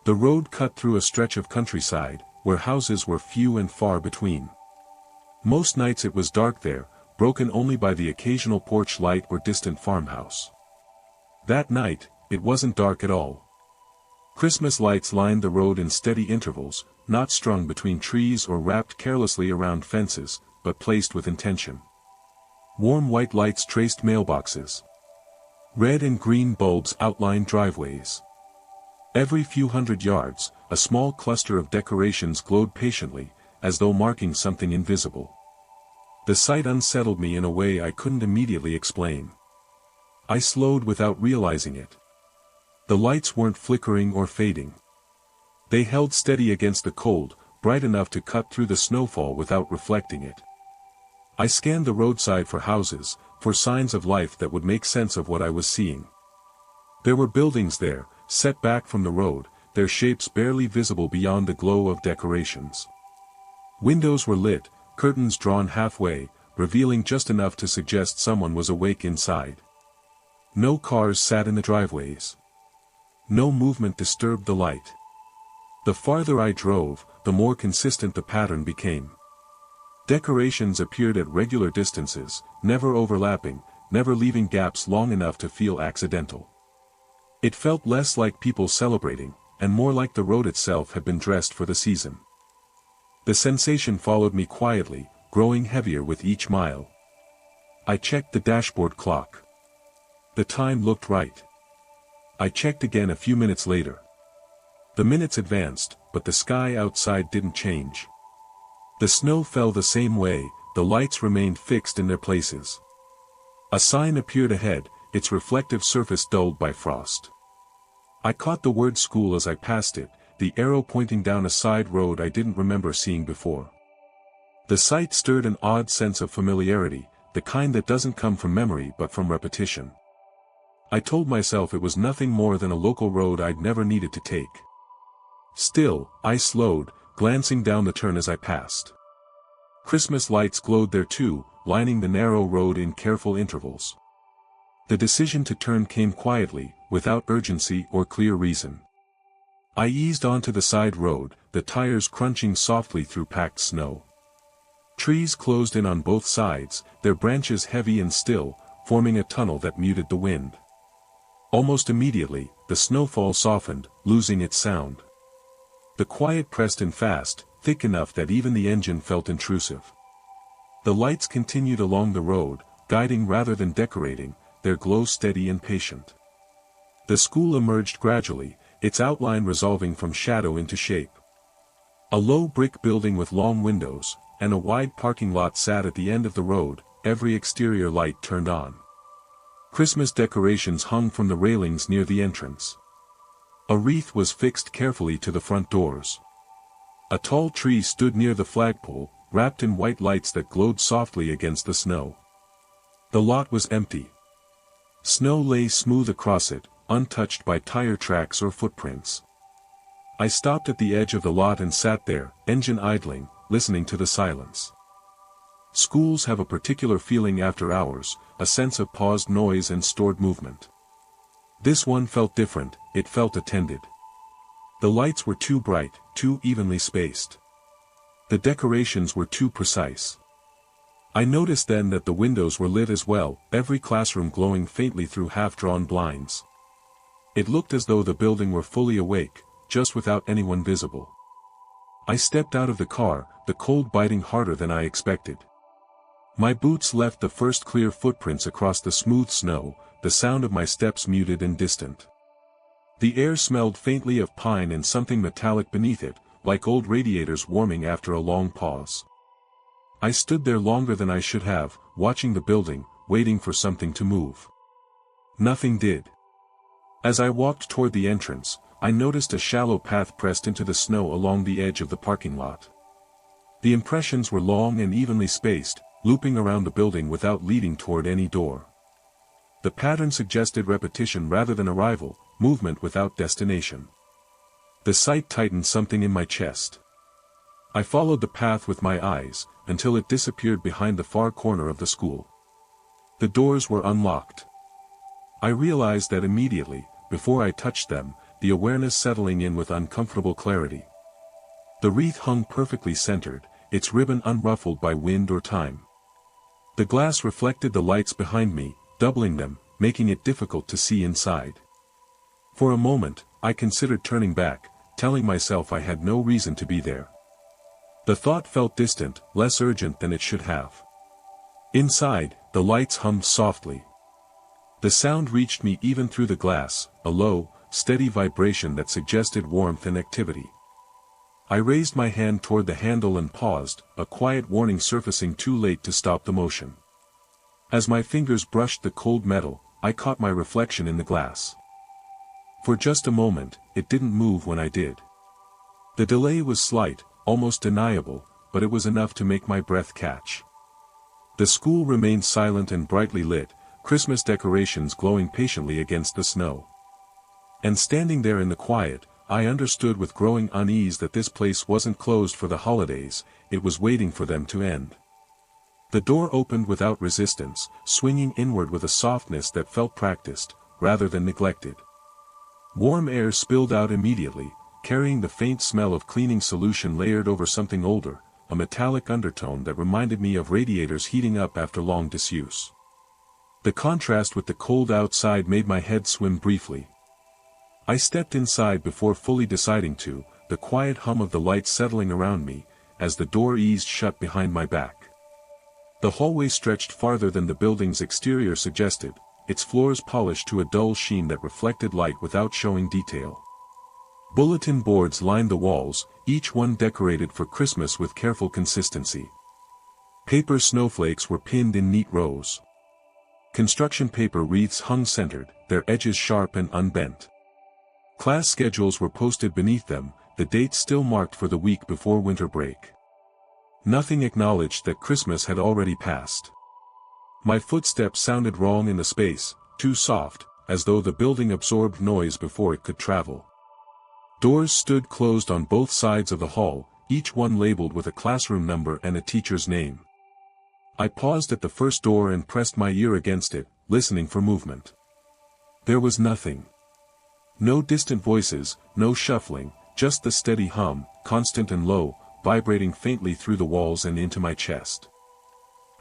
The road cut through a stretch of countryside, where houses were few and far between. Most nights it was dark there, broken only by the occasional porch light or distant farmhouse. That night, it wasn't dark at all. Christmas lights lined the road in steady intervals, not strung between trees or wrapped carelessly around fences, but placed with intention. Warm white lights traced mailboxes. Red and green bulbs outlined driveways. Every few hundred yards, a small cluster of decorations glowed patiently, as though marking something invisible. The sight unsettled me in a way I couldn't immediately explain. I slowed without realizing it. The lights weren't flickering or fading. They held steady against the cold, bright enough to cut through the snowfall without reflecting it. I scanned the roadside for houses, for signs of life that would make sense of what I was seeing. There were buildings there, set back from the road, their shapes barely visible beyond the glow of decorations. Windows were lit, curtains drawn halfway, revealing just enough to suggest someone was awake inside. No cars sat in the driveways. No movement disturbed the light. The farther I drove, the more consistent the pattern became. Decorations appeared at regular distances, never overlapping, never leaving gaps long enough to feel accidental. It felt less like people celebrating, and more like the road itself had been dressed for the season. The sensation followed me quietly, growing heavier with each mile. I checked the dashboard clock. The time looked right. I checked again a few minutes later. The minutes advanced, but the sky outside didn't change. The snow fell the same way, the lights remained fixed in their places. A sign appeared ahead, its reflective surface dulled by frost. I caught the word school as I passed it, the arrow pointing down a side road I didn't remember seeing before. The sight stirred an odd sense of familiarity, the kind that doesn't come from memory but from repetition. I told myself it was nothing more than a local road I'd never needed to take. Still, I slowed, glancing down the turn as I passed. Christmas lights glowed there too, lining the narrow road in careful intervals. The decision to turn came quietly, without urgency or clear reason. I eased onto the side road, the tires crunching softly through packed snow. Trees closed in on both sides, their branches heavy and still, forming a tunnel that muted the wind. Almost immediately, the snowfall softened, losing its sound. The quiet pressed in fast, thick enough that even the engine felt intrusive. The lights continued along the road, guiding rather than decorating, their glow steady and patient. The school emerged gradually, its outline resolving from shadow into shape. A low brick building with long windows, and a wide parking lot sat at the end of the road, every exterior light turned on. Christmas decorations hung from the railings near the entrance. A wreath was fixed carefully to the front doors. A tall tree stood near the flagpole, wrapped in white lights that glowed softly against the snow. The lot was empty. Snow lay smooth across it, untouched by tire tracks or footprints. I stopped at the edge of the lot and sat there, engine idling, listening to the silence. Schools have a particular feeling after hours, a sense of paused noise and stored movement. This one felt different, it felt attended. The lights were too bright, too evenly spaced. The decorations were too precise. I noticed then that the windows were lit as well, every classroom glowing faintly through half-drawn blinds. It looked as though the building were fully awake, just without anyone visible. I stepped out of the car, the cold biting harder than I expected. My boots left the first clear footprints across the smooth snow, the sound of my steps muted and distant. The air smelled faintly of pine and something metallic beneath it, like old radiators warming after a long pause. I stood there longer than I should have, watching the building, waiting for something to move. Nothing did. As I walked toward the entrance, I noticed a shallow path pressed into the snow along the edge of the parking lot. The impressions were long and evenly spaced, looping around the building without leading toward any door. The pattern suggested repetition rather than arrival, movement without destination. The sight tightened something in my chest. I followed the path with my eyes, until it disappeared behind the far corner of the school. The doors were unlocked. I realized that immediately, before I touched them, the awareness settling in with uncomfortable clarity. The wreath hung perfectly centered, its ribbon unruffled by wind or time. The glass reflected the lights behind me, doubling them, making it difficult to see inside. For a moment, I considered turning back, telling myself I had no reason to be there. The thought felt distant, less urgent than it should have. Inside, the lights hummed softly. The sound reached me even through the glass, a low, steady vibration that suggested warmth and activity. I raised my hand toward the handle and paused, a quiet warning surfacing too late to stop the motion. As my fingers brushed the cold metal, I caught my reflection in the glass. For just a moment, it didn't move when I did. The delay was slight, almost deniable, but it was enough to make my breath catch. The school remained silent and brightly lit, Christmas decorations glowing patiently against the snow. And standing there in the quiet, I understood with growing unease that this place wasn't closed for the holidays, it was waiting for them to end. The door opened without resistance, swinging inward with a softness that felt practiced, rather than neglected. Warm air spilled out immediately, carrying the faint smell of cleaning solution layered over something older, a metallic undertone that reminded me of radiators heating up after long disuse. The contrast with the cold outside made my head swim briefly. I stepped inside before fully deciding to, the quiet hum of the lights settling around me, as the door eased shut behind my back. The hallway stretched farther than the building's exterior suggested, its floors polished to a dull sheen that reflected light without showing detail. Bulletin boards lined the walls, each one decorated for Christmas with careful consistency. Paper snowflakes were pinned in neat rows. Construction paper wreaths hung centered, their edges sharp and unbent. Class schedules were posted beneath them, the dates still marked for the week before winter break. Nothing acknowledged that Christmas had already passed. My footsteps sounded wrong in the space, too soft, as though the building absorbed noise before it could travel. Doors stood closed on both sides of the hall, each one labeled with a classroom number and a teacher's name. I paused at the first door and pressed my ear against it, listening for movement. There was nothing. No distant voices, no shuffling, just the steady hum, constant and low, vibrating faintly through the walls and into my chest.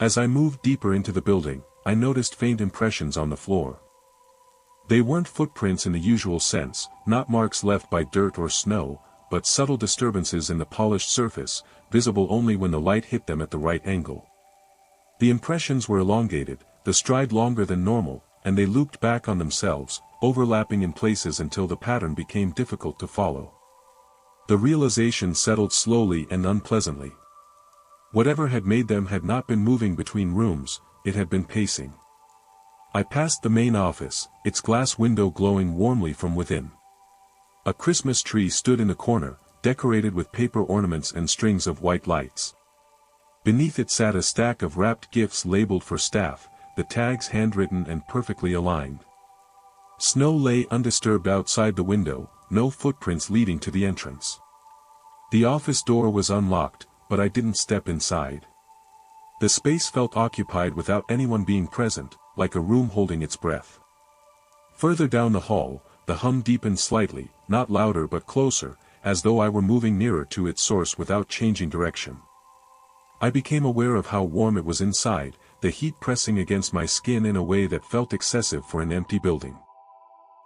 As I moved deeper into the building, I noticed faint impressions on the floor. They weren't footprints in the usual sense, not marks left by dirt or snow, but subtle disturbances in the polished surface, visible only when the light hit them at the right angle. The impressions were elongated, the stride longer than normal, and they looped back on themselves, overlapping in places until the pattern became difficult to follow. The realization settled slowly and unpleasantly. Whatever had made them had not been moving between rooms, it had been pacing. I passed the main office, its glass window glowing warmly from within. A Christmas tree stood in the corner, decorated with paper ornaments and strings of white lights. Beneath it sat a stack of wrapped gifts labeled for staff, the tags handwritten and perfectly aligned. Snow lay undisturbed outside the window, no footprints leading to the entrance. The office door was unlocked, but I didn't step inside. The space felt occupied without anyone being present, like a room holding its breath. Further down the hall, the hum deepened slightly, not louder but closer, as though I were moving nearer to its source without changing direction. I became aware of how warm it was inside, the heat pressing against my skin in a way that felt excessive for an empty building.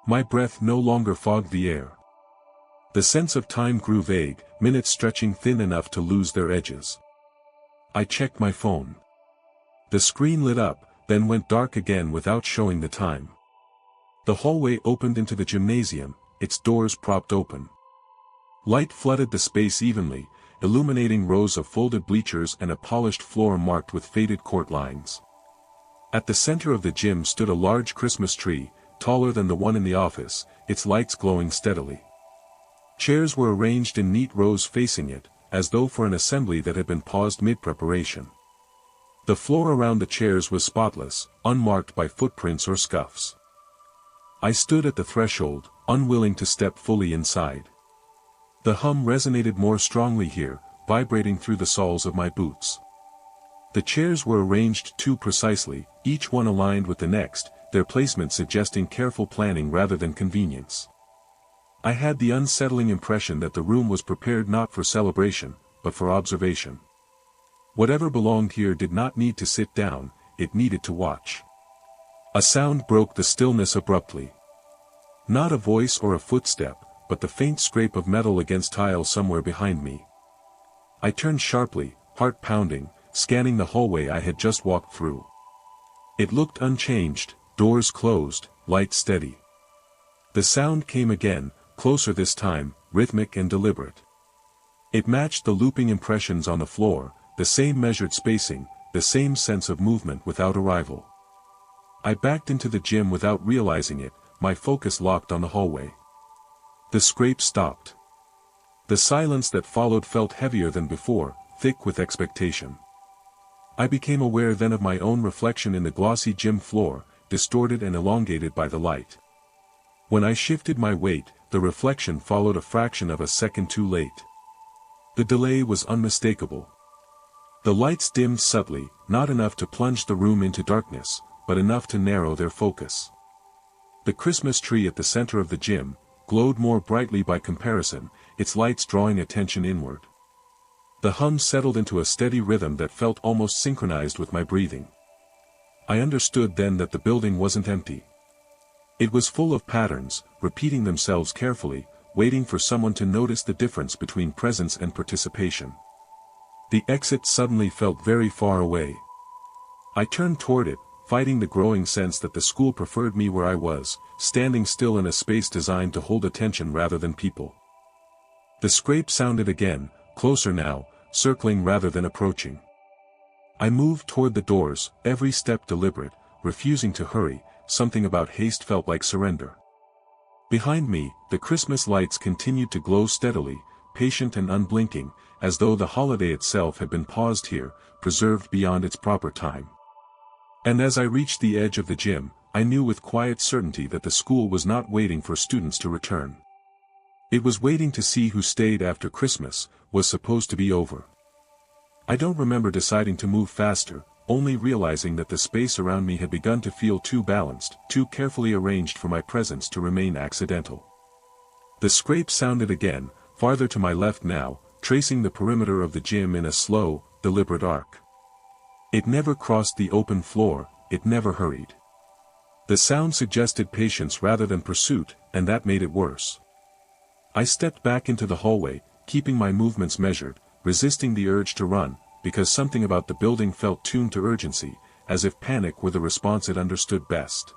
My breath no longer fogged the air. The sense of time grew vague, minutes stretching thin enough to lose their edges. I checked my phone. The screen lit up, then went dark again without showing the time. The hallway opened into the gymnasium, its doors propped open. Light flooded the space evenly, illuminating rows of folded bleachers and a polished floor marked with faded court lines. At the center of the gym stood a large Christmas tree, taller than the one in the office, its lights glowing steadily. Chairs were arranged in neat rows facing it, as though for an assembly that had been paused mid-preparation. The floor around the chairs was spotless, unmarked by footprints or scuffs. I stood at the threshold, unwilling to step fully inside. The hum resonated more strongly here, vibrating through the soles of my boots. The chairs were arranged too precisely, each one aligned with the next, their placement suggesting careful planning rather than convenience. I had the unsettling impression that the room was prepared not for celebration, but for observation. Whatever belonged here did not need to sit down, it needed to watch. A sound broke the stillness abruptly. Not a voice or a footstep, but the faint scrape of metal against tile somewhere behind me. I turned sharply, heart pounding, scanning the hallway I had just walked through. It looked unchanged, doors closed, light steady. The sound came again, closer this time, rhythmic and deliberate. It matched the looping impressions on the floor, the same measured spacing, the same sense of movement without a rival. I backed into the gym without realizing it, my focus locked on the hallway. The scrape stopped. The silence that followed felt heavier than before, thick with expectation. I became aware then of my own reflection in the glossy gym floor, distorted and elongated by the light. When I shifted my weight, the reflection followed a fraction of a second too late. The delay was unmistakable. The lights dimmed subtly, not enough to plunge the room into darkness, but enough to narrow their focus. The Christmas tree at the center of the gym glowed more brightly by comparison, its lights drawing attention inward. The hum settled into a steady rhythm that felt almost synchronized with my breathing. I understood then that the building wasn't empty. It was full of patterns, repeating themselves carefully, waiting for someone to notice the difference between presence and participation. The exit suddenly felt very far away. I turned toward it, fighting the growing sense that the school preferred me where I was, standing still in a space designed to hold attention rather than people. The scrape sounded again, closer now, circling rather than approaching. I moved toward the doors, every step deliberate, refusing to hurry. Something about haste felt like surrender. Behind me, the Christmas lights continued to glow steadily, patient and unblinking, as though the holiday itself had been paused here, preserved beyond its proper time. And as I reached the edge of the gym, I knew with quiet certainty that the school was not waiting for students to return. It was waiting to see who stayed after Christmas was supposed to be over. I don't remember deciding to move faster, only realizing that the space around me had begun to feel too balanced, too carefully arranged for my presence to remain accidental. The scrape sounded again, farther to my left now, tracing the perimeter of the gym in a slow, deliberate arc. It never crossed the open floor, it never hurried. The sound suggested patience rather than pursuit, and that made it worse. I stepped back into the hallway, keeping my movements measured, resisting the urge to run, because something about the building felt tuned to urgency, as if panic were the response it understood best.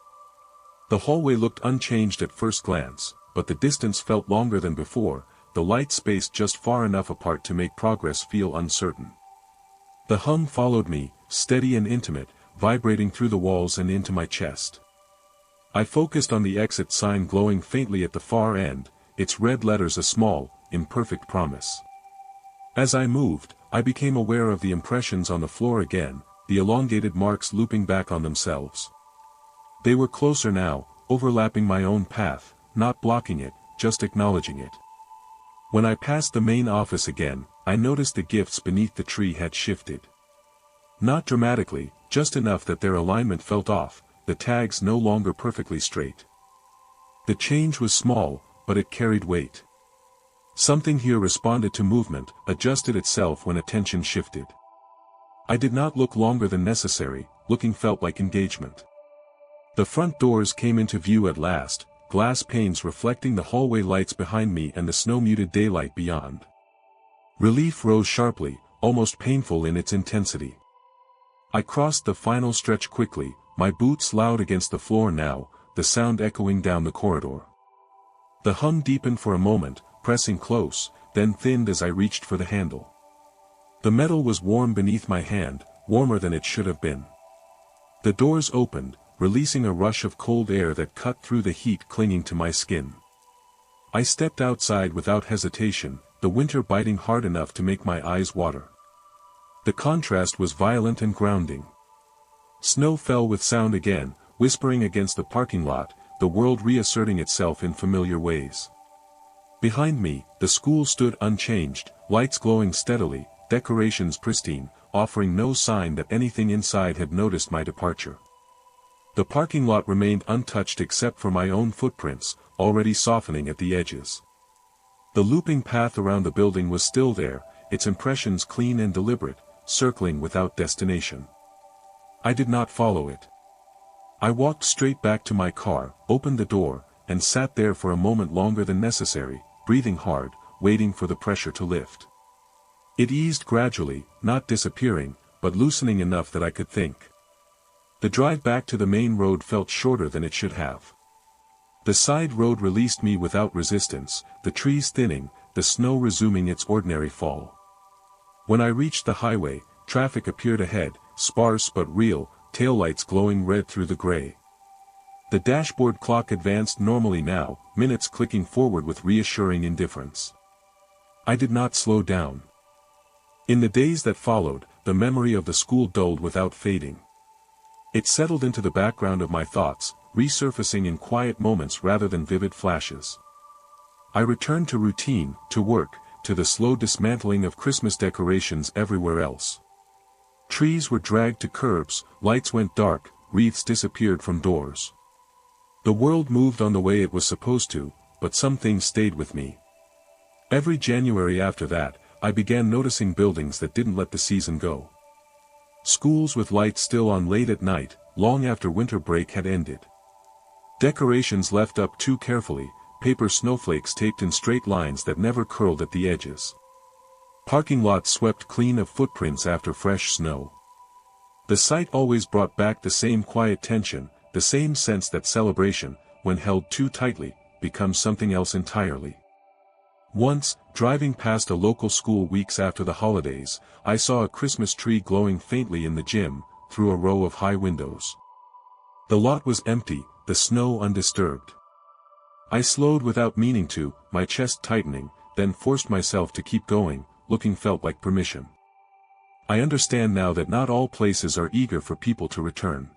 The hallway looked unchanged at first glance, but the distance felt longer than before, the light spaced just far enough apart to make progress feel uncertain. The hum followed me, steady and intimate, vibrating through the walls and into my chest. I focused on the exit sign glowing faintly at the far end, its red letters a small, imperfect promise. As I moved, I became aware of the impressions on the floor again, the elongated marks looping back on themselves. They were closer now, overlapping my own path, not blocking it, just acknowledging it. When I passed the main office again, I noticed the gifts beneath the tree had shifted. Not dramatically, just enough that their alignment felt off, the tags no longer perfectly straight. The change was small, but it carried weight. Something here responded to movement, adjusted itself when attention shifted. I did not look longer than necessary, looking felt like engagement. The front doors came into view at last, glass panes reflecting the hallway lights behind me and the snow-muted daylight beyond. Relief rose sharply, almost painful in its intensity. I crossed the final stretch quickly, my boots loud against the floor now, the sound echoing down the corridor. The hum deepened for a moment, pressing close, then thinned as I reached for the handle. The metal was warm beneath my hand, warmer than it should have been. The doors opened, releasing a rush of cold air that cut through the heat clinging to my skin. I stepped outside without hesitation, the winter biting hard enough to make my eyes water. The contrast was violent and grounding. Snow fell with sound again, whispering against the parking lot, the world reasserting itself in familiar ways. Behind me, the school stood unchanged, lights glowing steadily, decorations pristine, offering no sign that anything inside had noticed my departure. The parking lot remained untouched except for my own footprints, already softening at the edges. The looping path around the building was still there, its impressions clean and deliberate, circling without destination. I did not follow it. I walked straight back to my car, opened the door, and sat there for a moment longer than necessary, breathing hard, waiting for the pressure to lift. It eased gradually, not disappearing, but loosening enough that I could think. The drive back to the main road felt shorter than it should have. The side road released me without resistance, the trees thinning, the snow resuming its ordinary fall. When I reached the highway, traffic appeared ahead, sparse but real, taillights glowing red through the gray. The dashboard clock advanced normally now, minutes clicking forward with reassuring indifference. I did not slow down. In the days that followed, the memory of the school dulled without fading. It settled into the background of my thoughts, resurfacing in quiet moments rather than vivid flashes. I returned to routine, to work, to the slow dismantling of Christmas decorations everywhere else. Trees were dragged to curbs, lights went dark, wreaths disappeared from doors. The world moved on the way it was supposed to, but some things stayed with me. Every January after that, I began noticing buildings that didn't let the season go. Schools with lights still on late at night, long after winter break had ended. Decorations left up too carefully, paper snowflakes taped in straight lines that never curled at the edges. Parking lots swept clean of footprints after fresh snow. The sight always brought back the same quiet tension, the same sense that celebration, when held too tightly, becomes something else entirely. Once, driving past a local school weeks after the holidays, I saw a Christmas tree glowing faintly in the gym, through a row of high windows. The lot was empty, the snow undisturbed. I slowed without meaning to, my chest tightening, then forced myself to keep going, looking felt like permission. I understand now that not all places are eager for people to return.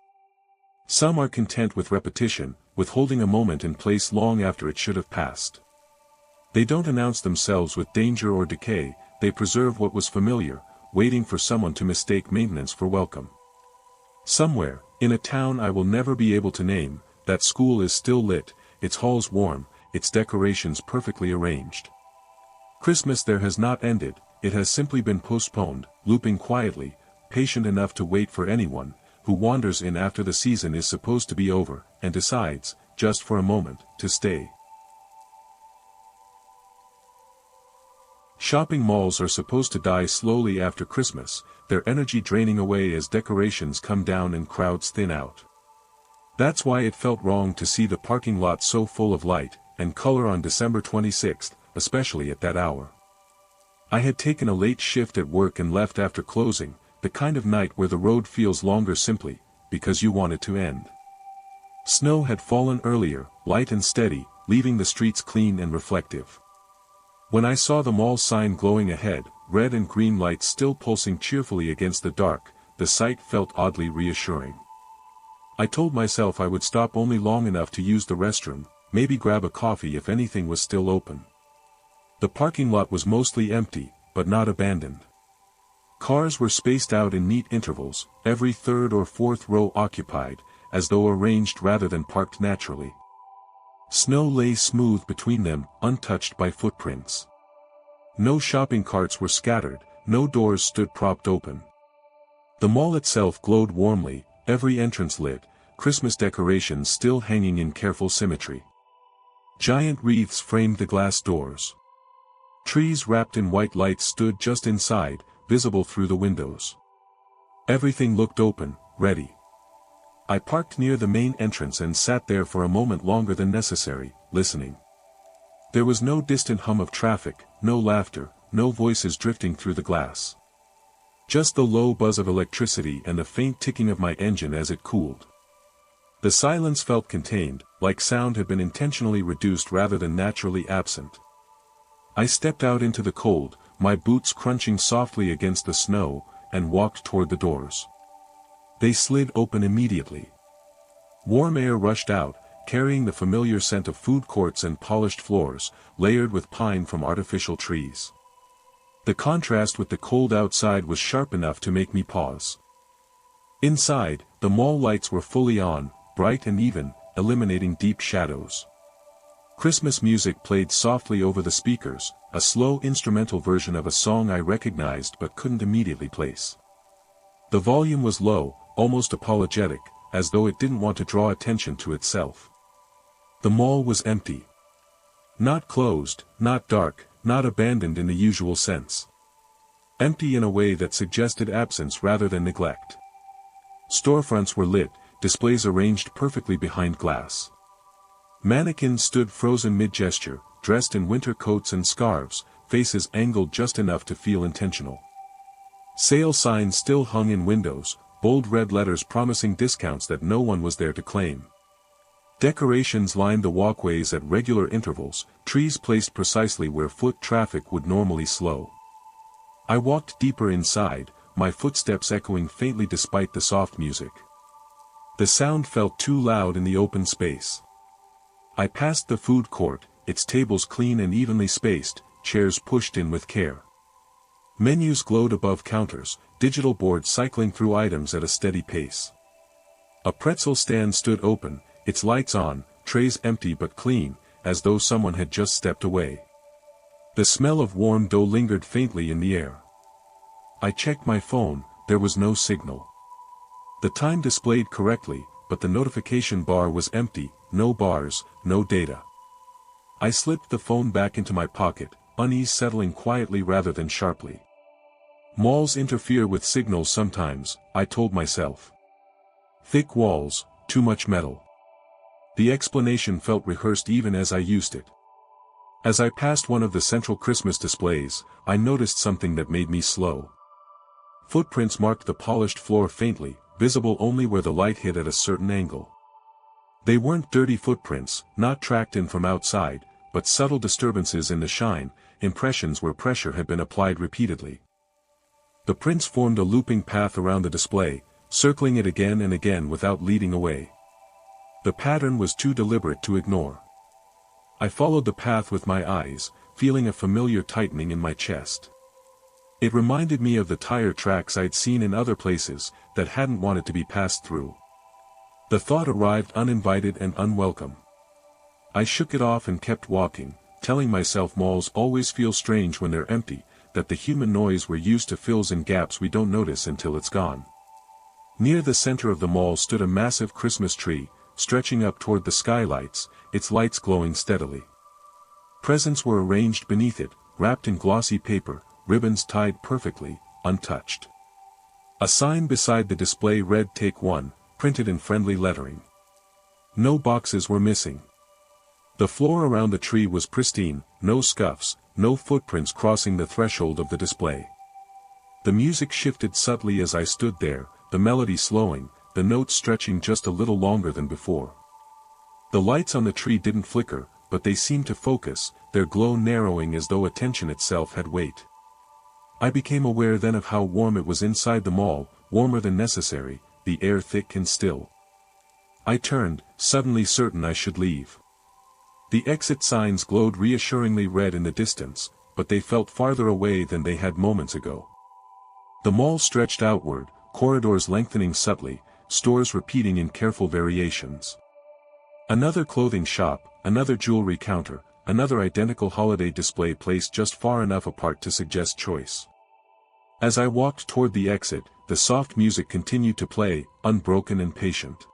Some are content with repetition, with holding a moment in place long after it should have passed. They don't announce themselves with danger or decay, they preserve what was familiar, waiting for someone to mistake maintenance for welcome. Somewhere, in a town I will never be able to name, that school is still lit, its halls warm, its decorations perfectly arranged. Christmas there has not ended, it has simply been postponed, looping quietly, patient enough to wait for anyone, who wanders in after the season is supposed to be over, and decides, just for a moment, to stay. Shopping malls are supposed to die slowly after Christmas, their energy draining away as decorations come down and crowds thin out. That's why it felt wrong to see the parking lot so full of light and color on December 26th, especially at that hour. I had taken a late shift at work and left after closing, the kind of night where the road feels longer simply because you want it to end. Snow had fallen earlier, light and steady, leaving the streets clean and reflective. When I saw the mall sign glowing ahead, red and green lights still pulsing cheerfully against the dark, the sight felt oddly reassuring. I told myself I would stop only long enough to use the restroom, maybe grab a coffee if anything was still open. The parking lot was mostly empty, but not abandoned. Cars were spaced out in neat intervals, every third or fourth row occupied, as though arranged rather than parked naturally. Snow lay smooth between them, untouched by footprints. No shopping carts were scattered, no doors stood propped open. The mall itself glowed warmly, every entrance lit, Christmas decorations still hanging in careful symmetry. Giant wreaths framed the glass doors. Trees wrapped in white lights stood just inside, visible through the windows. Everything looked open, ready. I parked near the main entrance and sat there for a moment longer than necessary, listening. There was no distant hum of traffic, no laughter, no voices drifting through the glass. Just the low buzz of electricity and the faint ticking of my engine as it cooled. The silence felt contained, like sound had been intentionally reduced rather than naturally absent. I stepped out into the cold, my boots crunching softly against the snow, and walked toward the doors. They slid open immediately. Warm air rushed out, carrying the familiar scent of food courts and polished floors, layered with pine from artificial trees. The contrast with the cold outside was sharp enough to make me pause. Inside, the mall lights were fully on, bright and even, eliminating deep shadows. Christmas music played softly over the speakers, a slow instrumental version of a song I recognized but couldn't immediately place. The volume was low, almost apologetic, as though it didn't want to draw attention to itself. The mall was empty. Not closed, not dark, not abandoned in the usual sense. Empty in a way that suggested absence rather than neglect. Storefronts were lit, displays arranged perfectly behind glass. Mannequins stood frozen mid-gesture, dressed in winter coats and scarves, faces angled just enough to feel intentional. Sale signs still hung in windows, bold red letters promising discounts that no one was there to claim. Decorations lined the walkways at regular intervals, trees placed precisely where foot traffic would normally slow. I walked deeper inside, my footsteps echoing faintly despite the soft music. The sound felt too loud in the open space. I passed the food court, its tables clean and evenly spaced, chairs pushed in with care. Menus glowed above counters, digital boards cycling through items at a steady pace. A pretzel stand stood open, its lights on, trays empty but clean, as though someone had just stepped away. The smell of warm dough lingered faintly in the air. I checked my phone, there was no signal. The time displayed correctly, but the notification bar was empty, no bars, no data. I slipped the phone back into my pocket, unease settling quietly rather than sharply. Malls interfere with signals sometimes, I told myself. Thick walls, too much metal. The explanation felt rehearsed even as I used it. As I passed one of the central Christmas displays, I noticed something that made me slow. Footprints marked the polished floor faintly, visible only where the light hit at a certain angle. They weren't dirty footprints, not tracked in from outside, but subtle disturbances in the shine, impressions where pressure had been applied repeatedly. The prints formed a looping path around the display, circling it again and again without leading away. The pattern was too deliberate to ignore. I followed the path with my eyes, feeling a familiar tightening in my chest. It reminded me of the tire tracks I'd seen in other places, that hadn't wanted to be passed through. The thought arrived uninvited and unwelcome. I shook it off and kept walking, telling myself malls always feel strange when they're empty, that the human noise we're used to fills in gaps we don't notice until it's gone. Near the center of the mall stood a massive Christmas tree, stretching up toward the skylights, its lights glowing steadily. Presents were arranged beneath it, wrapped in glossy paper, ribbons tied perfectly, untouched. A sign beside the display read "Take One," printed in friendly lettering. No boxes were missing. The floor around the tree was pristine, no scuffs, no footprints crossing the threshold of the display. The music shifted subtly as I stood there, the melody slowing, the notes stretching just a little longer than before. The lights on the tree didn't flicker, but they seemed to focus, their glow narrowing as though attention itself had weight. I became aware then of how warm it was inside the mall, warmer than necessary, the air thick and still. I turned, suddenly certain I should leave. The exit signs glowed reassuringly red in the distance, but they felt farther away than they had moments ago. The mall stretched outward, corridors lengthening subtly, stores repeating in careful variations. Another clothing shop, another jewelry counter, another identical holiday display placed just far enough apart to suggest choice. As I walked toward the exit, the soft music continued to play, unbroken and patient.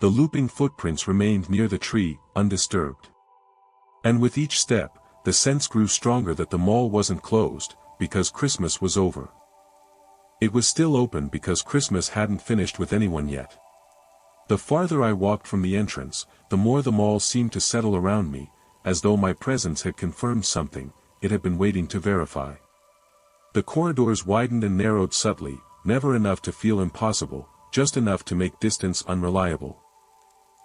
The looping footprints remained near the tree, undisturbed. And with each step, the sense grew stronger that the mall wasn't closed, because Christmas was over. It was still open because Christmas hadn't finished with anyone yet. The farther I walked from the entrance, the more the mall seemed to settle around me, as though my presence had confirmed something it had been waiting to verify. The corridors widened and narrowed subtly, never enough to feel impossible, just enough to make distance unreliable.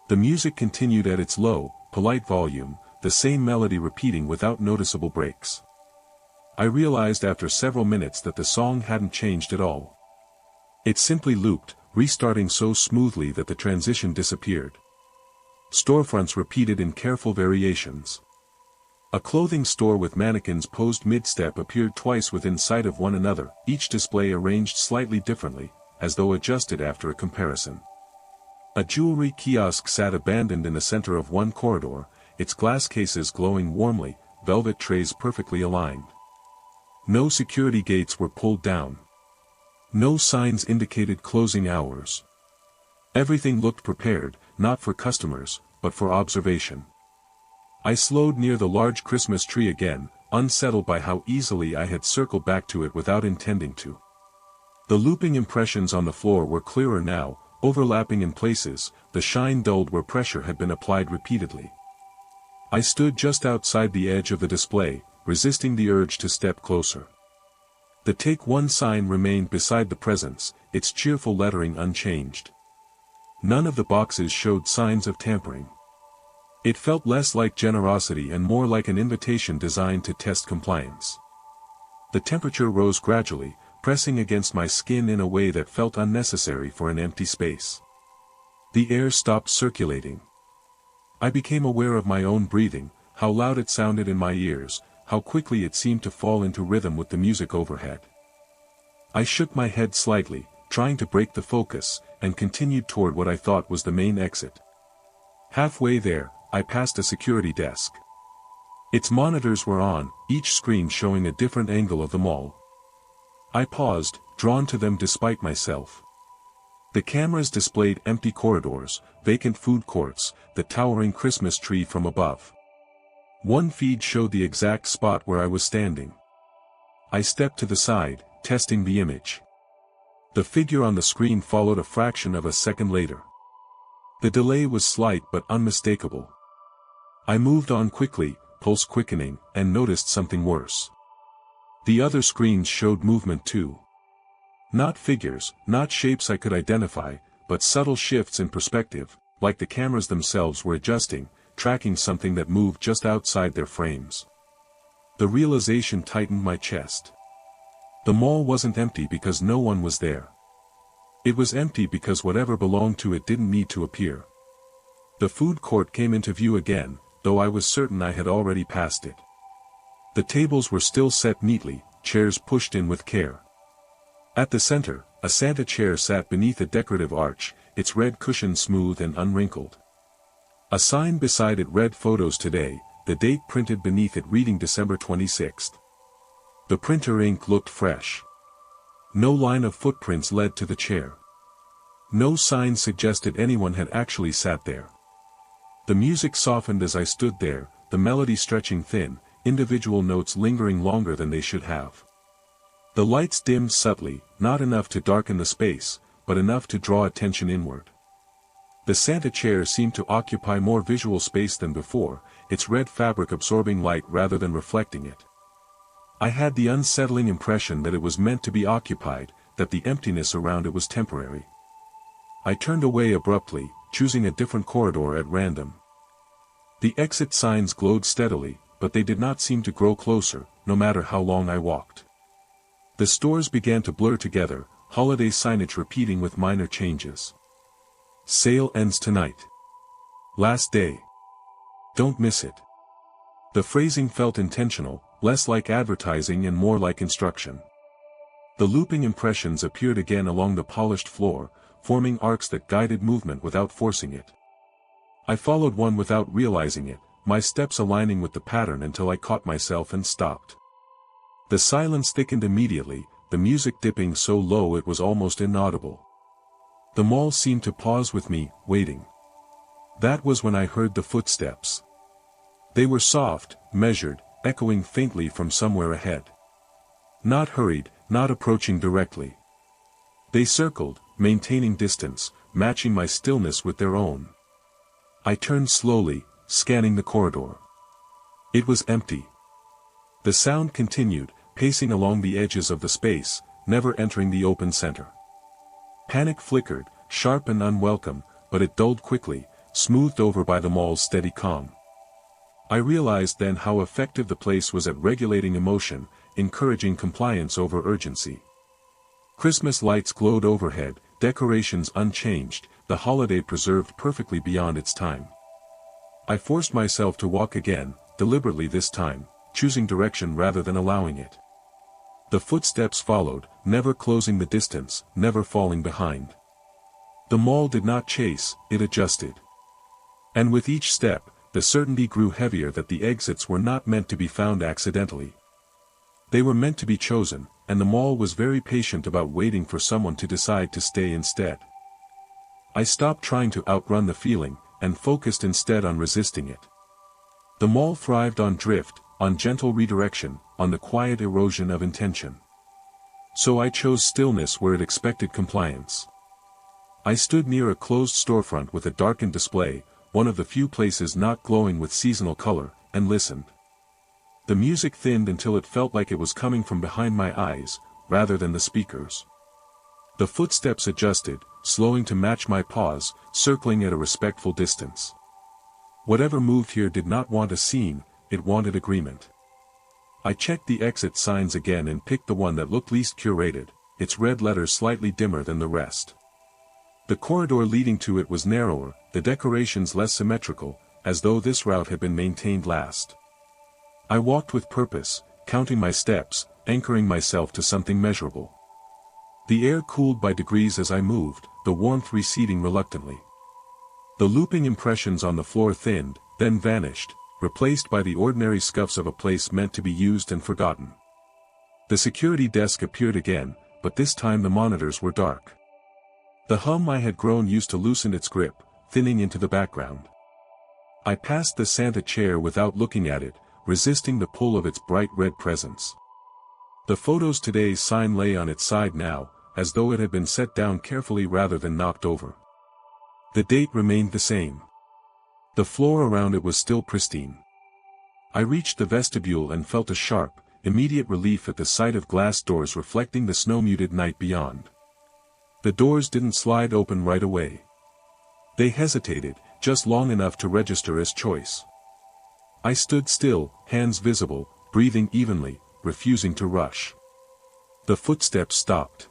The music continued at its low, polite volume, the same melody repeating without noticeable breaks. I realized after several minutes that the song hadn't changed at all. It simply looped, restarting so smoothly that the transition disappeared. Storefronts repeated in careful variations. A clothing store with mannequins posed mid-step appeared twice within sight of one another, each display arranged slightly differently, as though adjusted after a comparison. A jewelry kiosk sat abandoned in the center of one corridor, its glass cases glowing warmly, velvet trays perfectly aligned. No security gates were pulled down. No signs indicated closing hours. Everything looked prepared, not for customers, but for observation. I slowed near the large Christmas tree again, unsettled by how easily I had circled back to it without intending to. The looping impressions on the floor were clearer now, overlapping in places, the shine dulled where pressure had been applied repeatedly. I stood just outside the edge of the display, resisting the urge to step closer. The Take One sign remained beside the presents, its cheerful lettering unchanged. None of the boxes showed signs of tampering. It felt less like generosity and more like an invitation designed to test compliance. The temperature rose gradually, pressing against my skin in a way that felt unnecessary for an empty space. The air stopped circulating. I became aware of my own breathing, how loud it sounded in my ears, how quickly it seemed to fall into rhythm with the music overhead. I shook my head slightly, trying to break the focus, and continued toward what I thought was the main exit. Halfway there, I passed a security desk. Its monitors were on, each screen showing a different angle of the mall. I paused, drawn to them despite myself. The cameras displayed empty corridors, vacant food courts, the towering Christmas tree from above. One feed showed the exact spot where I was standing. I stepped to the side, testing the image. The figure on the screen followed a fraction of a second later. The delay was slight but unmistakable. I moved on quickly, pulse quickening, and noticed something worse. The other screens showed movement too. Not figures, not shapes I could identify, but subtle shifts in perspective, like the cameras themselves were adjusting, tracking something that moved just outside their frames. The realization tightened my chest. The mall wasn't empty because no one was there. It was empty because whatever belonged to it didn't need to appear. The food court came into view again, though I was certain I had already passed it. The tables were still set neatly, chairs pushed in with care. At the center, a Santa chair sat beneath a decorative arch, its red cushion smooth and unwrinkled. A sign beside it read "Photos today," the date printed beneath it reading December 26th. The printer ink looked fresh. No line of footprints led to the chair. No sign suggested anyone had actually sat there. The music softened as I stood there, the melody stretching thin, individual notes lingering longer than they should have. The lights dimmed subtly, not enough to darken the space, but enough to draw attention inward. The Santa chair seemed to occupy more visual space than before, its red fabric absorbing light rather than reflecting it. I had the unsettling impression that it was meant to be occupied, that the emptiness around it was temporary. I turned away abruptly, choosing a different corridor at random. The exit signs glowed steadily, but they did not seem to grow closer, no matter how long I walked. The stores began to blur together, holiday signage repeating with minor changes. Sale ends tonight. Last day. Don't miss it. The phrasing felt intentional, less like advertising and more like instruction. The looping impressions appeared again along the polished floor, forming arcs that guided movement without forcing it. I followed one without realizing it, my steps aligning with the pattern until I caught myself and stopped. The silence thickened immediately, the music dipping so low it was almost inaudible. The mall seemed to pause with me, waiting. That was when I heard the footsteps. They were soft, measured, echoing faintly from somewhere ahead. Not hurried, not approaching directly. They circled, maintaining distance, matching my stillness with their own. I turned slowly, scanning the corridor. It was empty. The sound continued, pacing along the edges of the space, never entering the open center. Panic flickered, sharp and unwelcome, but it dulled quickly, smoothed over by the mall's steady calm. I realized then how effective the place was at regulating emotion, encouraging compliance over urgency. Christmas lights glowed overhead, decorations unchanged, the holiday preserved perfectly beyond its time. I forced myself to walk again, deliberately this time, choosing direction rather than allowing it. The footsteps followed, never closing the distance, never falling behind. The mall did not chase, it adjusted. And with each step, the certainty grew heavier that the exits were not meant to be found accidentally. They were meant to be chosen, and the mall was very patient about waiting for someone to decide to stay instead. I stopped trying to outrun the feeling, and focused instead on resisting it. The mall thrived on drift, on gentle redirection, on the quiet erosion of intention. So I chose stillness where it expected compliance. I stood near a closed storefront with a darkened display, one of the few places not glowing with seasonal color, and listened. The music thinned until it felt like it was coming from behind my eyes, rather than the speakers. The footsteps adjusted, slowing to match my pause, circling at a respectful distance. Whatever moved here did not want a scene, it wanted agreement. I checked the exit signs again and picked the one that looked least curated, its red letters slightly dimmer than the rest. The corridor leading to it was narrower, the decorations less symmetrical, as though this route had been maintained last. I walked with purpose, counting my steps, anchoring myself to something measurable. The air cooled by degrees as I moved, the warmth receding reluctantly. The looping impressions on the floor thinned, then vanished, replaced by the ordinary scuffs of a place meant to be used and forgotten. The security desk appeared again, but this time the monitors were dark. The hum I had grown used to loosened its grip, thinning into the background. I passed the Santa chair without looking at it, resisting the pull of its bright red presence. The Photos Today's sign lay on its side now, as though it had been set down carefully rather than knocked over. The date remained the same. The floor around it was still pristine. I reached the vestibule and felt a sharp, immediate relief at the sight of glass doors reflecting the snow-muted night beyond. The doors didn't slide open right away. They hesitated, just long enough to register as choice. I stood still, hands visible, breathing evenly, refusing to rush. The footsteps stopped.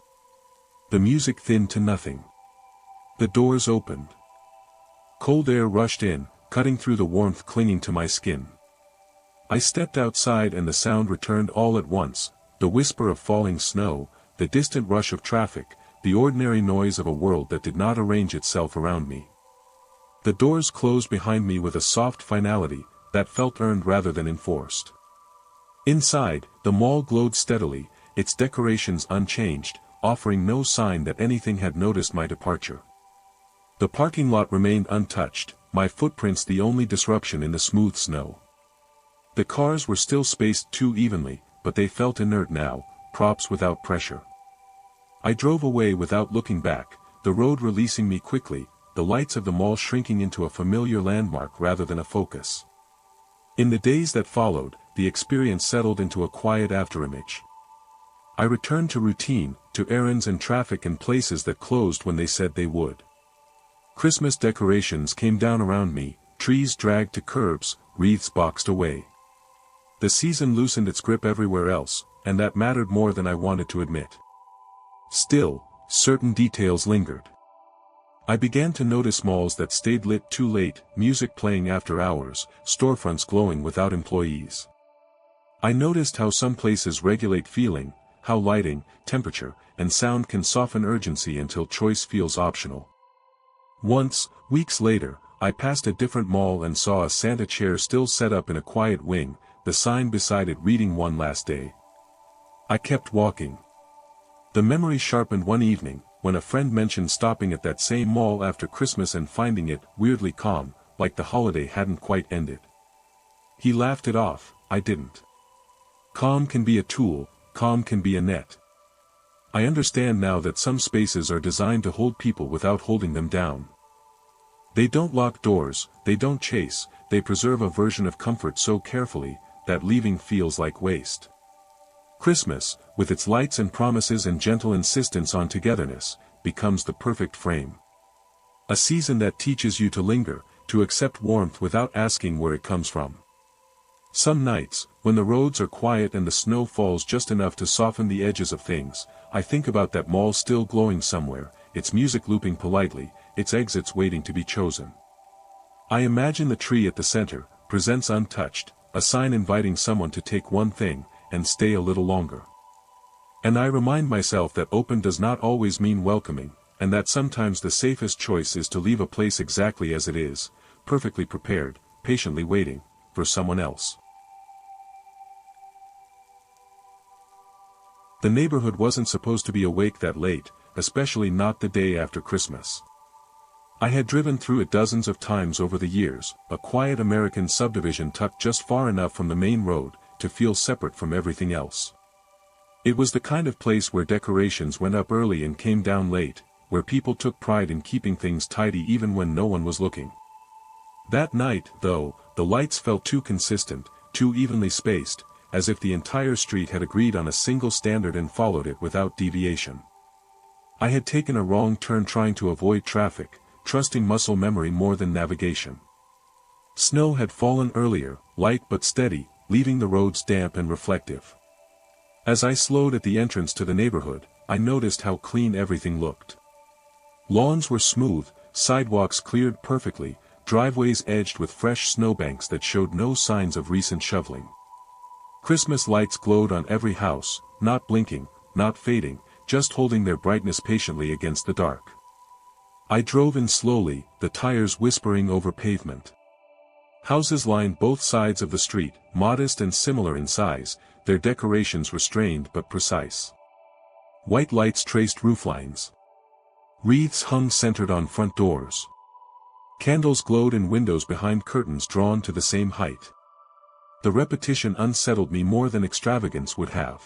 The music thinned to nothing. The doors opened. Cold air rushed in, cutting through the warmth clinging to my skin. I stepped outside and the sound returned all at once, the whisper of falling snow, the distant rush of traffic, the ordinary noise of a world that did not arrange itself around me. The doors closed behind me with a soft finality, that felt earned rather than enforced. Inside, the mall glowed steadily, its decorations unchanged, offering no sign that anything had noticed my departure. The parking lot remained untouched, my footprints the only disruption in the smooth snow. The cars were still spaced too evenly, but they felt inert now, props without pressure. I drove away without looking back, the road releasing me quickly, the lights of the mall shrinking into a familiar landmark rather than a focus. In the days that followed, the experience settled into a quiet afterimage. I returned to routine, to errands and traffic and places that closed when they said they would. Christmas decorations came down around me, trees dragged to curbs, wreaths boxed away. The season loosened its grip everywhere else, and that mattered more than I wanted to admit. Still, certain details lingered. I began to notice malls that stayed lit too late, music playing after hours, storefronts glowing without employees. I noticed how some places regulate feeling, how lighting, temperature, and sound can soften urgency until choice feels optional. Once, weeks later, I passed a different mall and saw a Santa chair still set up in a quiet wing, the sign beside it reading "One Last Day." I kept walking. The memory sharpened one evening, when a friend mentioned stopping at that same mall after Christmas and finding it weirdly calm, like the holiday hadn't quite ended. He laughed it off, I didn't. Calm can be a tool, calm can be a net. I understand now that some spaces are designed to hold people without holding them down. They don't lock doors, they don't chase, they preserve a version of comfort so carefully, that leaving feels like waste. Christmas, with its lights and promises and gentle insistence on togetherness, becomes the perfect frame. A season that teaches you to linger, to accept warmth without asking where it comes from. Some nights, when the roads are quiet and the snow falls just enough to soften the edges of things, I think about that mall still glowing somewhere, its music looping politely, its exits waiting to be chosen. I imagine the tree at the center, presents untouched, a sign inviting someone to take one thing, and stay a little longer. And I remind myself that open does not always mean welcoming, and that sometimes the safest choice is to leave a place exactly as it is, perfectly prepared, patiently waiting, for someone else. The neighborhood wasn't supposed to be awake that late, especially not the day after Christmas. I had driven through it dozens of times over the years, a quiet American subdivision tucked just far enough from the main road, to feel separate from everything else. It was the kind of place where decorations went up early and came down late, where people took pride in keeping things tidy even when no one was looking. That night, though, the lights felt too consistent, too evenly spaced, as if the entire street had agreed on a single standard and followed it without deviation. I had taken a wrong turn trying to avoid traffic, trusting muscle memory more than navigation. Snow had fallen earlier, light but steady, leaving the roads damp and reflective. As I slowed at the entrance to the neighborhood, I noticed how clean everything looked. Lawns were smooth, sidewalks cleared perfectly, driveways edged with fresh snowbanks that showed no signs of recent shoveling. Christmas lights glowed on every house, not blinking, not fading, just holding their brightness patiently against the dark. I drove in slowly, the tires whispering over pavement. Houses lined both sides of the street, modest and similar in size, their decorations restrained but precise. White lights traced rooflines. Wreaths hung centered on front doors. Candles glowed in windows behind curtains drawn to the same height. The repetition unsettled me more than extravagance would have.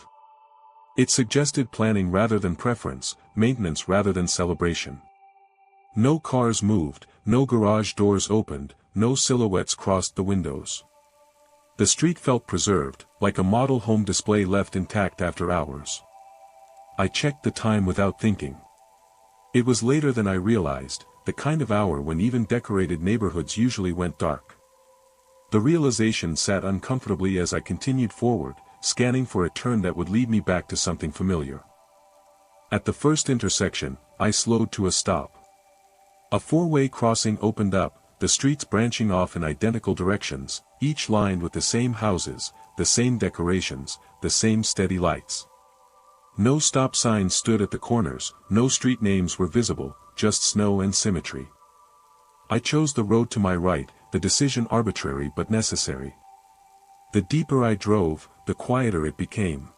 It suggested planning rather than preference, maintenance rather than celebration. No cars moved, no garage doors opened, no silhouettes crossed the windows. The street felt preserved, like a model home display left intact after hours. I checked the time without thinking. It was later than I realized, the kind of hour when even decorated neighborhoods usually went dark. The realization sat uncomfortably as I continued forward, scanning for a turn that would lead me back to something familiar. At the first intersection, I slowed to a stop. A four-way crossing opened up, the streets branching off in identical directions, each lined with the same houses, the same decorations, the same steady lights. No stop signs stood at the corners, no street names were visible, just snow and symmetry. I chose the road to my right, the decision arbitrary but necessary. The deeper I drove, the quieter it became.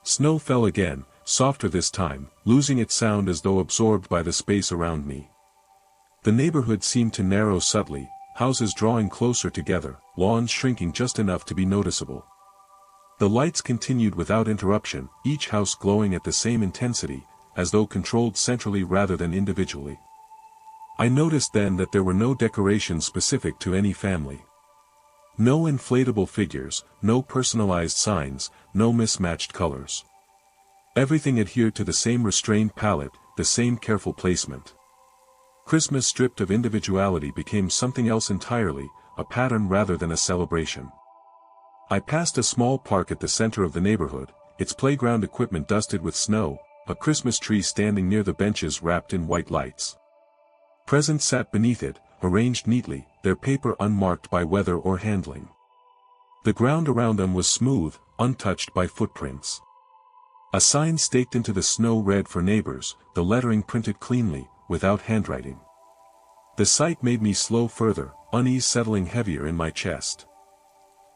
Snow fell again, softer this time, losing its sound as though absorbed by the space around me. The neighborhood seemed to narrow subtly, houses drawing closer together, lawns shrinking just enough to be noticeable. The lights continued without interruption, each house glowing at the same intensity, as though controlled centrally rather than individually. I noticed then that there were no decorations specific to any family. No inflatable figures, no personalized signs, no mismatched colors. Everything adhered to the same restrained palette, the same careful placement. Christmas stripped of individuality became something else entirely, a pattern rather than a celebration. I passed a small park at the center of the neighborhood, its playground equipment dusted with snow, a Christmas tree standing near the benches wrapped in white lights. Presents sat beneath it, arranged neatly, their paper unmarked by weather or handling. The ground around them was smooth, untouched by footprints. A sign staked into the snow read for neighbors, the lettering printed cleanly, without handwriting. The sight made me slow further, unease settling heavier in my chest.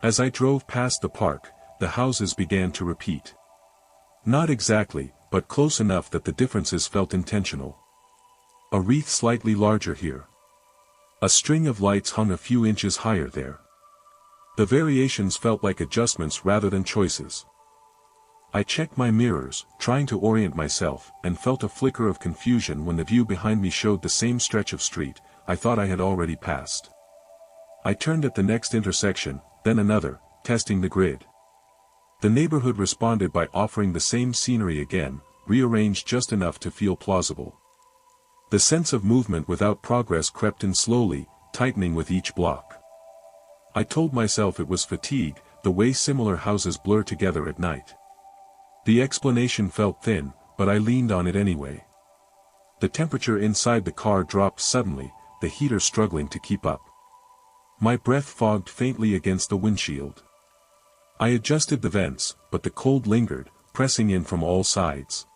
As I drove past the park, the houses began to repeat. Not exactly, but close enough that the differences felt intentional. A wreath slightly larger here. A string of lights hung a few inches higher there. The variations felt like adjustments rather than choices. I checked my mirrors, trying to orient myself, and felt a flicker of confusion when the view behind me showed the same stretch of street I thought I had already passed. I turned at the next intersection, then another, testing the grid. The neighborhood responded by offering the same scenery again, rearranged just enough to feel plausible. The sense of movement without progress crept in slowly, tightening with each block. I told myself it was fatigue, the way similar houses blur together at night. The explanation felt thin, but I leaned on it anyway. The temperature inside the car dropped suddenly, the heater struggling to keep up. My breath fogged faintly against the windshield. I adjusted the vents, but the cold lingered, pressing in from all sides.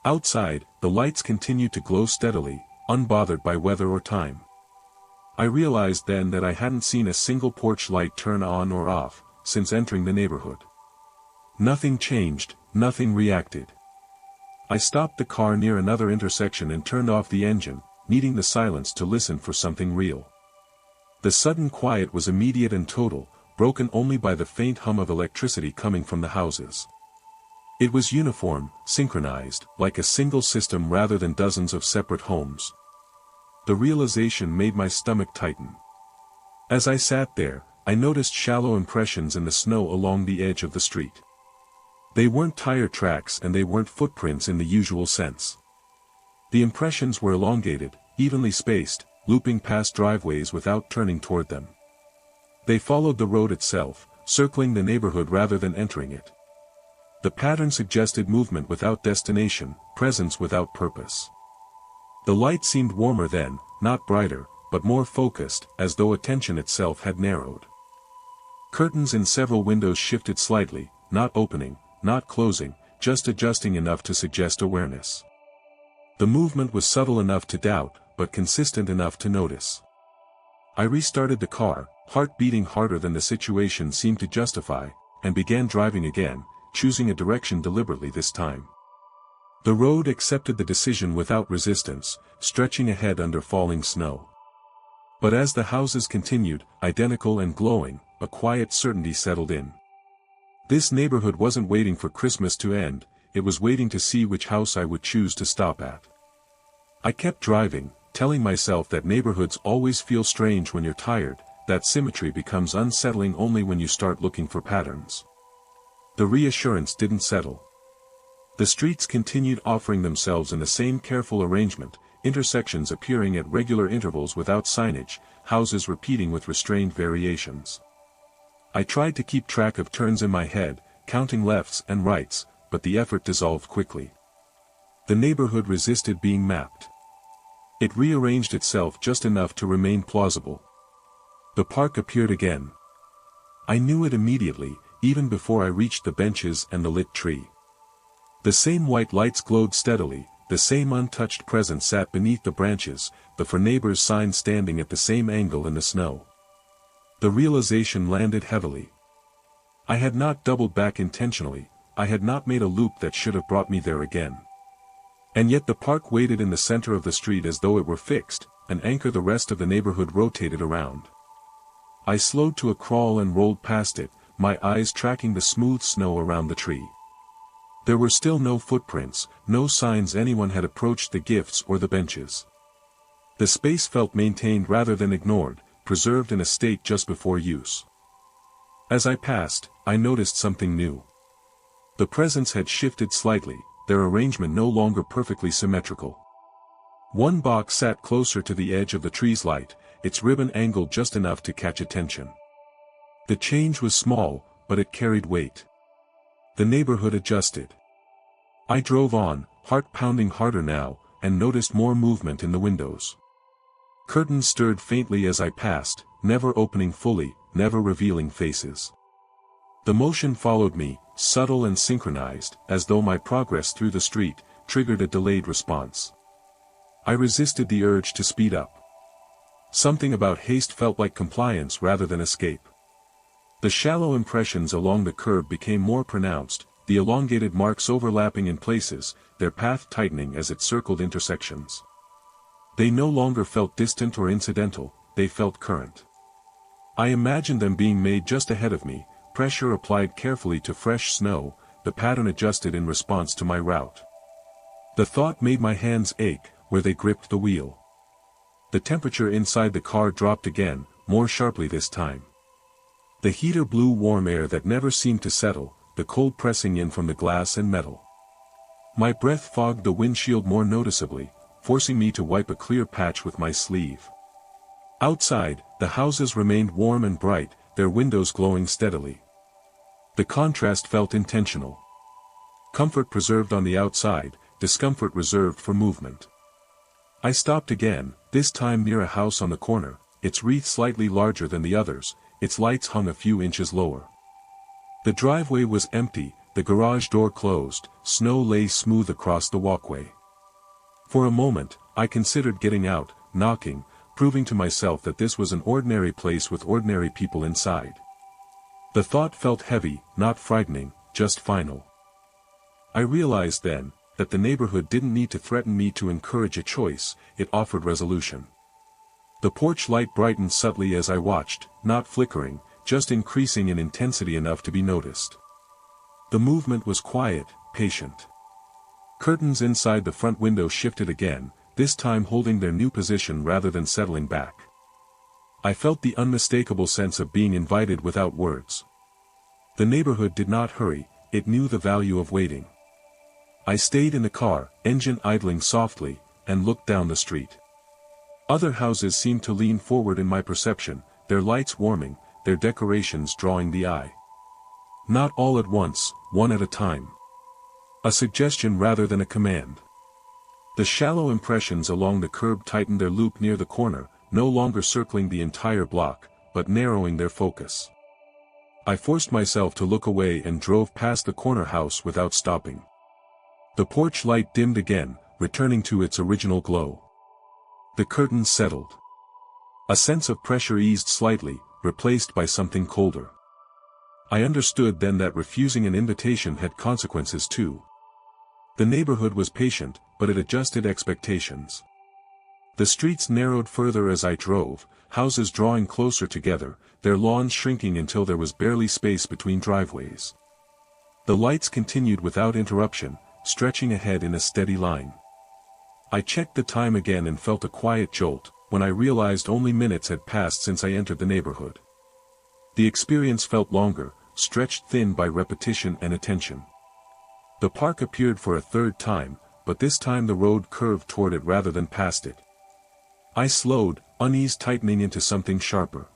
Outside, the lights continued to glow steadily, unbothered by weather or time. I realized then that I hadn't seen a single porch light turn on or off, since entering the neighborhood. Nothing changed, nothing reacted. I stopped the car near another intersection and turned off the engine, needing the silence to listen for something real. The sudden quiet was immediate and total, broken only by the faint hum of electricity coming from the houses. It was uniform, synchronized, like a single system rather than dozens of separate homes. The realization made my stomach tighten. As I sat there, I noticed shallow impressions in the snow along the edge of the street. They weren't tire tracks and they weren't footprints in the usual sense. The impressions were elongated, evenly spaced, looping past driveways without turning toward them. They followed the road itself, circling the neighborhood rather than entering it. The pattern suggested movement without destination, presence without purpose. The light seemed warmer then, not brighter, but more focused, as though attention itself had narrowed. Curtains in several windows shifted slightly, not opening, not closing, just adjusting enough to suggest awareness. The movement was subtle enough to doubt, but consistent enough to notice. I restarted the car, heart beating harder than the situation seemed to justify, and began driving again, choosing a direction deliberately this time. The road accepted the decision without resistance, stretching ahead under falling snow. But as the houses continued, identical and glowing, a quiet certainty settled in. This neighborhood wasn't waiting for Christmas to end, it was waiting to see which house I would choose to stop at. I kept driving, telling myself that neighborhoods always feel strange when you're tired, that symmetry becomes unsettling only when you start looking for patterns. The reassurance didn't settle. The streets continued offering themselves in the same careful arrangement, intersections appearing at regular intervals without signage, houses repeating with restrained variations. I tried to keep track of turns in my head, counting lefts and rights, but the effort dissolved quickly. The neighborhood resisted being mapped. It rearranged itself just enough to remain plausible. The park appeared again. I knew it immediately, even before I reached the benches and the lit tree. The same white lights glowed steadily, the same untouched presence sat beneath the branches, the "For Neighbors" sign standing at the same angle in the snow. The realization landed heavily. I had not doubled back intentionally, I had not made a loop that should have brought me there again. And yet the park waited in the center of the street as though it were fixed, an anchor the rest of the neighborhood rotated around. I slowed to a crawl and rolled past it, my eyes tracking the smooth snow around the tree. There were still no footprints, no signs anyone had approached the gifts or the benches. The space felt maintained rather than ignored, preserved in a state just before use. As I passed, I noticed something new. The presents had shifted slightly, their arrangement no longer perfectly symmetrical. One box sat closer to the edge of the tree's light, its ribbon angled just enough to catch attention. The change was small, but it carried weight. The neighborhood adjusted. I drove on, heart pounding harder now, and noticed more movement in the windows. Curtains stirred faintly as I passed, never opening fully, never revealing faces. The motion followed me, subtle and synchronized, as though my progress through the street triggered a delayed response. I resisted the urge to speed up. Something about haste felt like compliance rather than escape. The shallow impressions along the curb became more pronounced, the elongated marks overlapping in places, their path tightening as it circled intersections. They no longer felt distant or incidental, they felt current. I imagined them being made just ahead of me, pressure applied carefully to fresh snow, the pattern adjusted in response to my route. The thought made my hands ache, where they gripped the wheel. The temperature inside the car dropped again, more sharply this time. The heater blew warm air that never seemed to settle, the cold pressing in from the glass and metal. My breath fogged the windshield more noticeably, forcing me to wipe a clear patch with my sleeve. Outside, the houses remained warm and bright, their windows glowing steadily. The contrast felt intentional. Comfort preserved on the outside, discomfort reserved for movement. I stopped again, this time near a house on the corner, its wreath slightly larger than the others, its lights hung a few inches lower. The driveway was empty, the garage door closed, snow lay smooth across the walkway. For a moment, I considered getting out, knocking, proving to myself that this was an ordinary place with ordinary people inside. The thought felt heavy, not frightening, just final. I realized then, that the neighborhood didn't need to threaten me to encourage a choice, it offered resolution. The porch light brightened subtly as I watched, not flickering, just increasing in intensity enough to be noticed. The movement was quiet, patient. Curtains inside the front window shifted again, this time holding their new position rather than settling back. I felt the unmistakable sense of being invited without words. The neighborhood did not hurry, it knew the value of waiting. I stayed in the car, engine idling softly, and looked down the street. Other houses seemed to lean forward in my perception, their lights warming, their decorations drawing the eye. Not all at once, one at a time. A suggestion rather than a command. The shallow impressions along the curb tightened their loop near the corner, no longer circling the entire block, but narrowing their focus. I forced myself to look away and drove past the corner house without stopping. The porch light dimmed again, returning to its original glow. The curtains settled. A sense of pressure eased slightly, replaced by something colder. I understood then that refusing an invitation had consequences too. The neighborhood was patient, but it adjusted expectations. The streets narrowed further as I drove, houses drawing closer together, their lawns shrinking until there was barely space between driveways. The lights continued without interruption, stretching ahead in a steady line. I checked the time again and felt a quiet jolt, when I realized only minutes had passed since I entered the neighborhood. The experience felt longer, stretched thin by repetition and attention. The park appeared for a third time, but this time the road curved toward it rather than past it. I slowed, unease tightening into something sharper.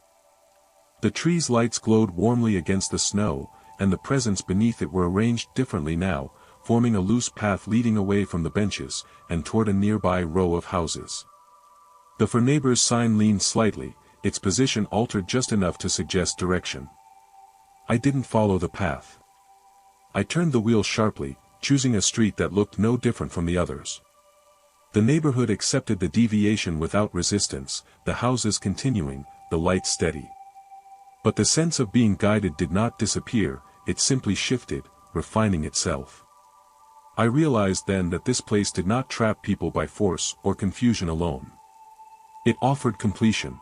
The trees' lights glowed warmly against the snow, and the presents beneath it were arranged differently now, forming a loose path leading away from the benches, and toward a nearby row of houses. The For Neighbors sign leaned slightly, its position altered just enough to suggest direction. I didn't follow the path. I turned the wheel sharply, choosing a street that looked no different from the others. The neighborhood accepted the deviation without resistance, the houses continuing, the lights steady. But the sense of being guided did not disappear, it simply shifted, refining itself. I realized then that this place did not trap people by force or confusion alone. It offered completion.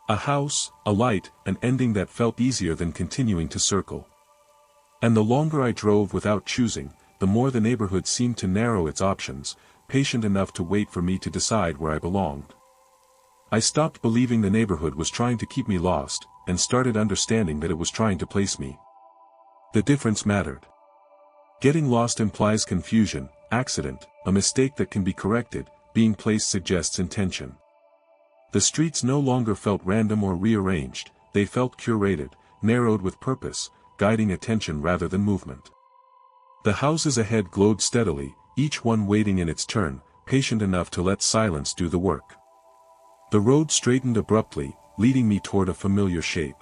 A house, a light, an ending that felt easier than continuing to circle. And the longer I drove without choosing, the more the neighborhood seemed to narrow its options, patient enough to wait for me to decide where I belonged. I stopped believing the neighborhood was trying to keep me lost, and started understanding that it was trying to place me. The difference mattered. Getting lost implies confusion, accident, a mistake that can be corrected, being placed suggests intention. The streets no longer felt random or rearranged, they felt curated, narrowed with purpose, guiding attention rather than movement. The houses ahead glowed steadily, each one waiting in its turn, patient enough to let silence do the work. The road straightened abruptly, leading me toward a familiar shape.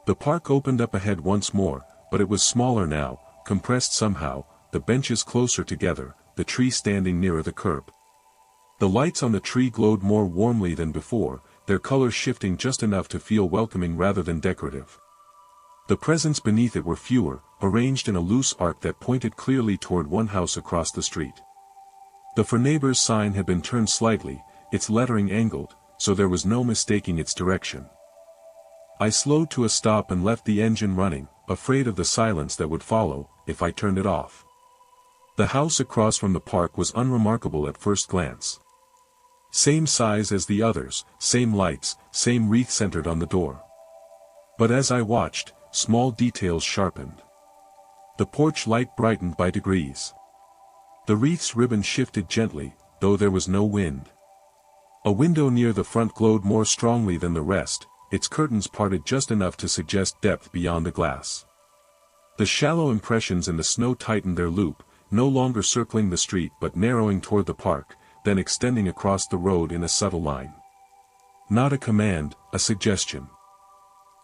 The park opened up ahead once more, but it was smaller now, compressed somehow, the benches closer together, the tree standing nearer the curb. The lights on the tree glowed more warmly than before, their color shifting just enough to feel welcoming rather than decorative. The presents beneath it were fewer, arranged in a loose arc that pointed clearly toward one house across the street. The For Neighbors sign had been turned slightly, its lettering angled, so there was no mistaking its direction. I slowed to a stop and left the engine running, afraid of the silence that would follow, if I turned it off. The house across from the park was unremarkable at first glance. Same size as the others, same lights, same wreath centered on the door. But as I watched, small details sharpened. The porch light brightened by degrees. The wreath's ribbon shifted gently, though there was no wind. A window near the front glowed more strongly than the rest, its curtains parted just enough to suggest depth beyond the glass. The shallow impressions in the snow tightened their loop, no longer circling the street but narrowing toward the park, then extending across the road in a subtle line. Not a command, a suggestion.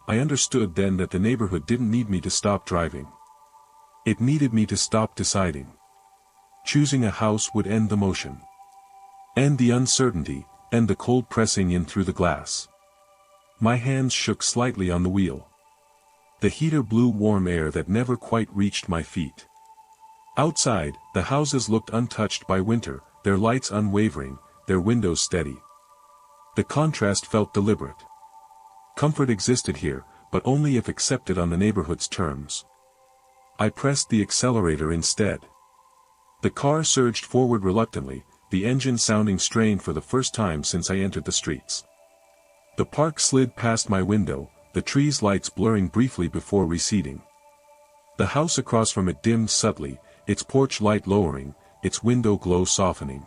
I understood then that the neighborhood didn't need me to stop driving. It needed me to stop deciding. Choosing a house would end the motion. End the uncertainty, end the cold pressing in through the glass. My hands shook slightly on the wheel. The heater blew warm air that never quite reached my feet. Outside, the houses looked untouched by winter, their lights unwavering, their windows steady. The contrast felt deliberate. Comfort existed here, but only if accepted on the neighborhood's terms. I pressed the accelerator instead. The car surged forward reluctantly, the engine sounding strained for the first time since I entered the streets. The park slid past my window, the trees' lights blurring briefly before receding. The house across from it dimmed subtly, its porch light lowering, its window glow softening.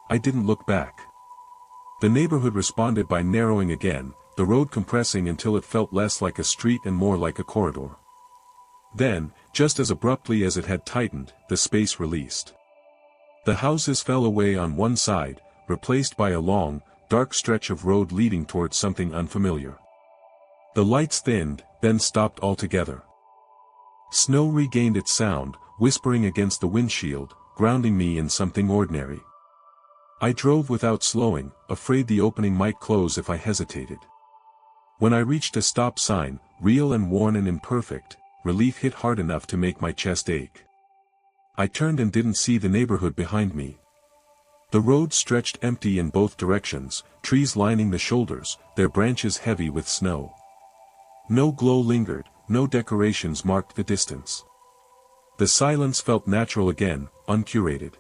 I didn't look back. The neighborhood responded by narrowing again, the road compressing until it felt less like a street and more like a corridor. Then, just as abruptly as it had tightened, the space released. The houses fell away on one side, replaced by a long, dark stretch of road leading towards something unfamiliar. The lights thinned, then stopped altogether. Snow regained its sound, whispering against the windshield, grounding me in something ordinary. I drove without slowing, afraid the opening might close if I hesitated. When I reached a stop sign, real and worn and imperfect, relief hit hard enough to make my chest ache. I turned and didn't see the neighborhood behind me. The road stretched empty in both directions, trees lining the shoulders, their branches heavy with snow. No glow lingered, no decorations marked the distance. The silence felt natural again, uncurated.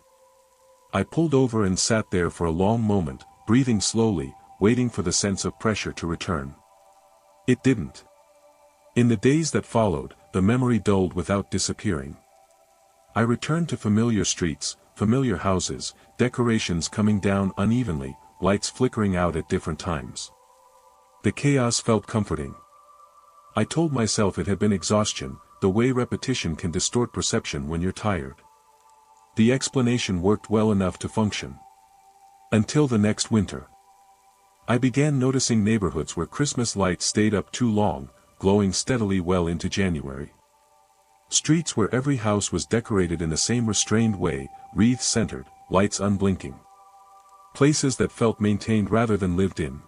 I pulled over and sat there for a long moment, breathing slowly, waiting for the sense of pressure to return. It didn't. In the days that followed, the memory dulled without disappearing. I returned to familiar streets, familiar houses, decorations coming down unevenly, lights flickering out at different times. The chaos felt comforting. I told myself it had been exhaustion, the way repetition can distort perception when you're tired. The explanation worked well enough to function. Until the next winter. I began noticing neighborhoods where Christmas lights stayed up too long, glowing steadily well into January. Streets where every house was decorated in the same restrained way, wreaths centered, lights unblinking. Places that felt maintained rather than lived in.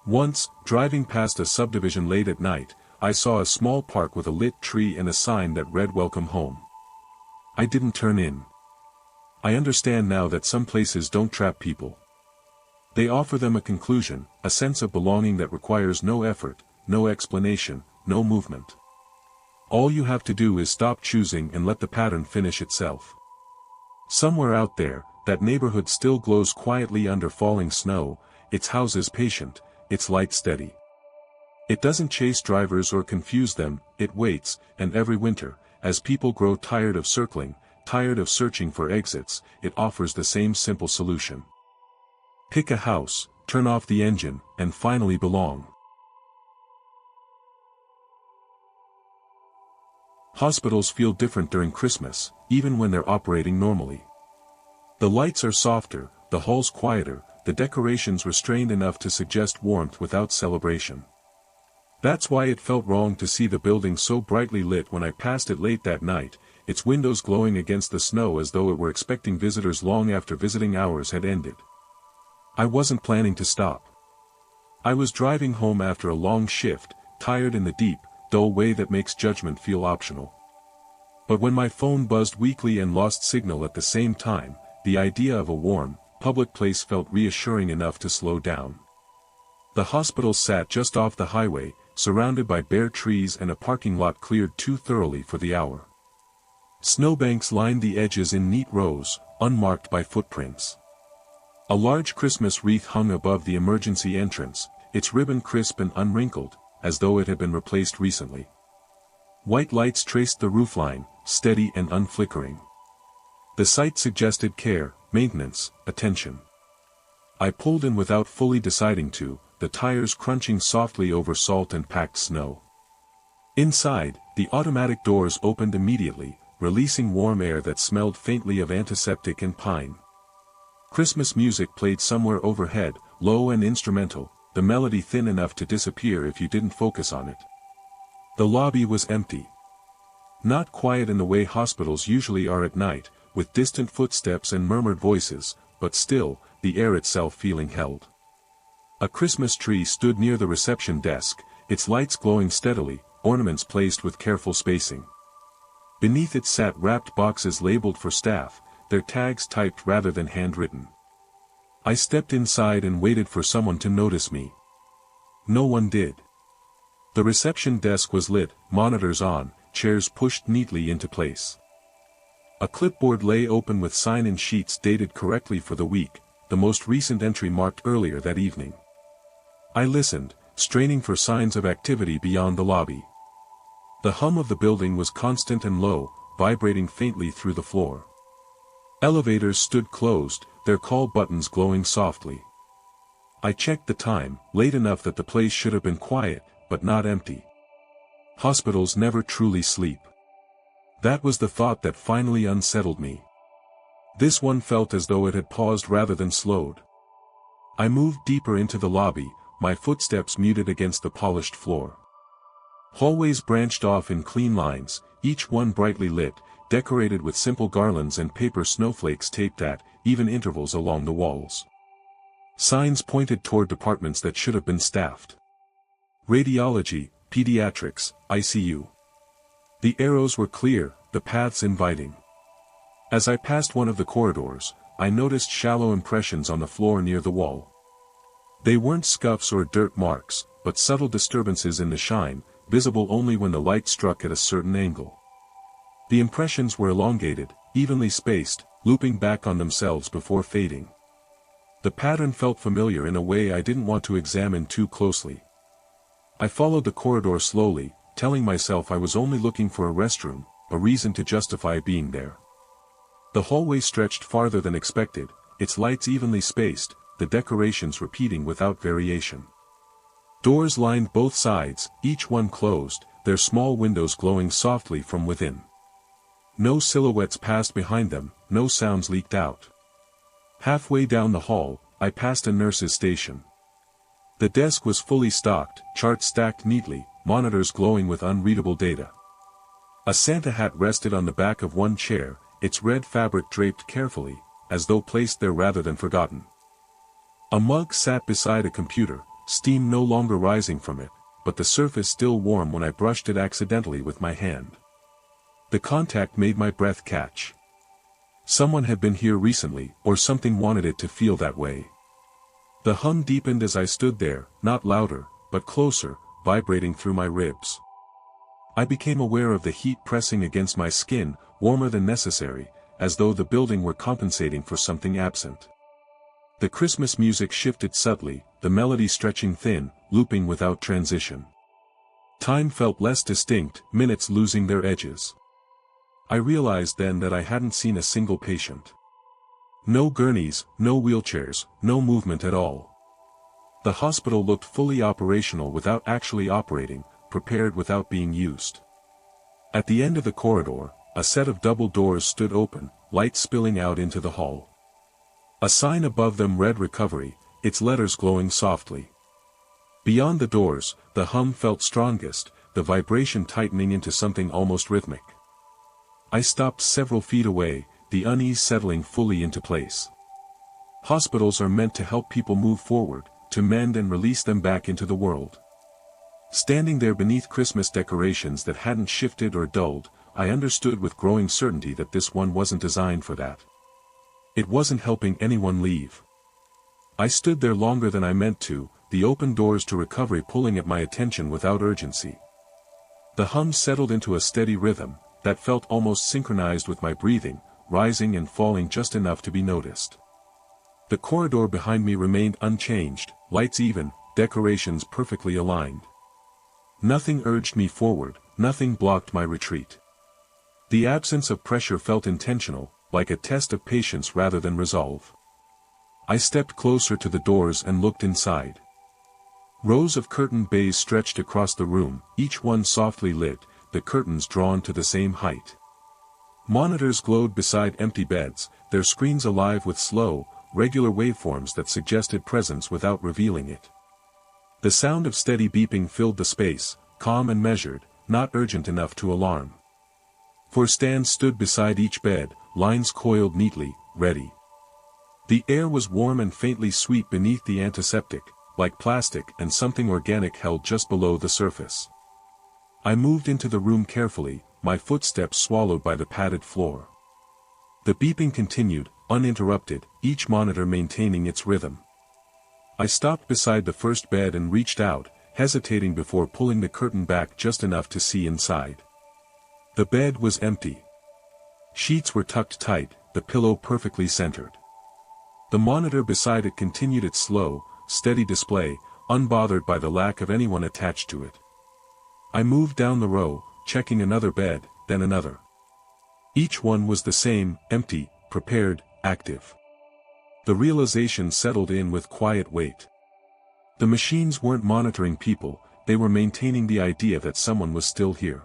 Once, driving past a subdivision late at night, I saw a small park with a lit tree and a sign that read "Welcome Home." I didn't turn in. I understand now that some places don't trap people. They offer them a conclusion, a sense of belonging that requires no effort, no explanation, no movement. All you have to do is stop choosing and let the pattern finish itself. Somewhere out there, that neighborhood still glows quietly under falling snow, its houses patient, its light steady. It doesn't chase drivers or confuse them, it waits, and every winter, as people grow tired of circling, tired of searching for exits, it offers the same simple solution. Pick a house, turn off the engine, and finally belong. Hospitals feel different during Christmas, even when they're operating normally. The lights are softer, the halls quieter, the decorations restrained enough to suggest warmth without celebration. That's why it felt wrong to see the building so brightly lit when I passed it late that night, its windows glowing against the snow as though it were expecting visitors long after visiting hours had ended. I wasn't planning to stop. I was driving home after a long shift, tired in the deep, dull way that makes judgment feel optional. But when my phone buzzed weakly and lost signal at the same time, the idea of a warm, public place felt reassuring enough to slow down. The hospital sat just off the highway, surrounded by bare trees and a parking lot cleared too thoroughly for the hour. Snowbanks lined the edges in neat rows, unmarked by footprints. A large Christmas wreath hung above the emergency entrance, its ribbon crisp and unwrinkled, as though it had been replaced recently. White lights traced the roofline, steady and unflickering. The sight suggested care, maintenance, attention. I pulled in without fully deciding to, the tires crunching softly over salt and packed snow. Inside, the automatic doors opened immediately, releasing warm air that smelled faintly of antiseptic and pine. Christmas music played somewhere overhead, low and instrumental, the melody thin enough to disappear if you didn't focus on it. The lobby was empty. Not quiet in the way hospitals usually are at night, with distant footsteps and murmured voices, but still, the air itself feeling held. A Christmas tree stood near the reception desk, its lights glowing steadily, ornaments placed with careful spacing. Beneath it sat wrapped boxes labeled for staff, their tags typed rather than handwritten. I stepped inside and waited for someone to notice me. No one did. The reception desk was lit, monitors on, chairs pushed neatly into place. A clipboard lay open with sign-in sheets dated correctly for the week, the most recent entry marked earlier that evening. I listened, straining for signs of activity beyond the lobby. The hum of the building was constant and low, vibrating faintly through the floor. Elevators stood closed, their call buttons glowing softly. I checked the time, late enough that the place should have been quiet, but not empty. Hospitals never truly sleep. That was the thought that finally unsettled me. This one felt as though it had paused rather than slowed. I moved deeper into the lobby, my footsteps muted against the polished floor. Hallways branched off in clean lines, each one brightly lit, decorated with simple garlands and paper snowflakes taped at even intervals along the walls. Signs pointed toward departments that should have been staffed. Radiology, pediatrics, ICU. The arrows were clear, the paths inviting. As I passed one of the corridors, I noticed shallow impressions on the floor near the wall. They weren't scuffs or dirt marks, but subtle disturbances in the shine, visible only when the light struck at a certain angle. The impressions were elongated, evenly spaced, looping back on themselves before fading. The pattern felt familiar in a way I didn't want to examine too closely. I followed the corridor slowly, telling myself I was only looking for a restroom, a reason to justify being there. The hallway stretched farther than expected, its lights evenly spaced, the decorations repeating without variation. Doors lined both sides, each one closed, their small windows glowing softly from within. No silhouettes passed behind them, no sounds leaked out. Halfway down the hall, I passed a nurse's station. The desk was fully stocked, charts stacked neatly, monitors glowing with unreadable data. A Santa hat rested on the back of one chair, its red fabric draped carefully, as though placed there rather than forgotten. A mug sat beside a computer, steam no longer rising from it, but the surface still warm when I brushed it accidentally with my hand. The contact made my breath catch. Someone had been here recently, or something wanted it to feel that way. The hum deepened as I stood there, not louder, but closer, vibrating through my ribs. I became aware of the heat pressing against my skin, warmer than necessary, as though the building were compensating for something absent. The Christmas music shifted subtly, the melody stretching thin, looping without transition. Time felt less distinct, minutes losing their edges. I realized then that I hadn't seen a single patient. No gurneys, no wheelchairs, no movement at all. The hospital looked fully operational without actually operating, prepared without being used. At the end of the corridor, a set of double doors stood open, light spilling out into the hall. A sign above them read recovery, its letters glowing softly. Beyond the doors, the hum felt strongest, the vibration tightening into something almost rhythmic. I stopped several feet away, the unease settling fully into place. Hospitals are meant to help people move forward, to mend and release them back into the world. Standing there beneath Christmas decorations that hadn't shifted or dulled, I understood with growing certainty that this one wasn't designed for that. It wasn't helping anyone leave. I stood there longer than I meant to, the open doors to recovery pulling at my attention without urgency. The hum settled into a steady rhythm, that felt almost synchronized with my breathing, rising and falling just enough to be noticed. The corridor behind me remained unchanged, lights even, decorations perfectly aligned. Nothing urged me forward, nothing blocked my retreat. The absence of pressure felt intentional, like a test of patience rather than resolve. I stepped closer to the doors and looked inside. Rows of curtained bays stretched across the room, each one softly lit, the curtains drawn to the same height. Monitors glowed beside empty beds, their screens alive with slow, regular waveforms that suggested presence without revealing it. The sound of steady beeping filled the space, calm and measured, not urgent enough to alarm. Four stands stood beside each bed, lines coiled neatly, ready. The air was warm and faintly sweet beneath the antiseptic, like plastic and something organic held just below the surface. I moved into the room carefully, my footsteps swallowed by the padded floor. The beeping continued, uninterrupted, each monitor maintaining its rhythm. I stopped beside the first bed and reached out, hesitating before pulling the curtain back just enough to see inside. The bed was empty. Sheets were tucked tight, the pillow perfectly centered. The monitor beside it continued its slow, steady display, unbothered by the lack of anyone attached to it. I moved down the row, checking another bed, then another. Each one was the same, empty, prepared, active. The realization settled in with quiet weight. The machines weren't monitoring people, they were maintaining the idea that someone was still here.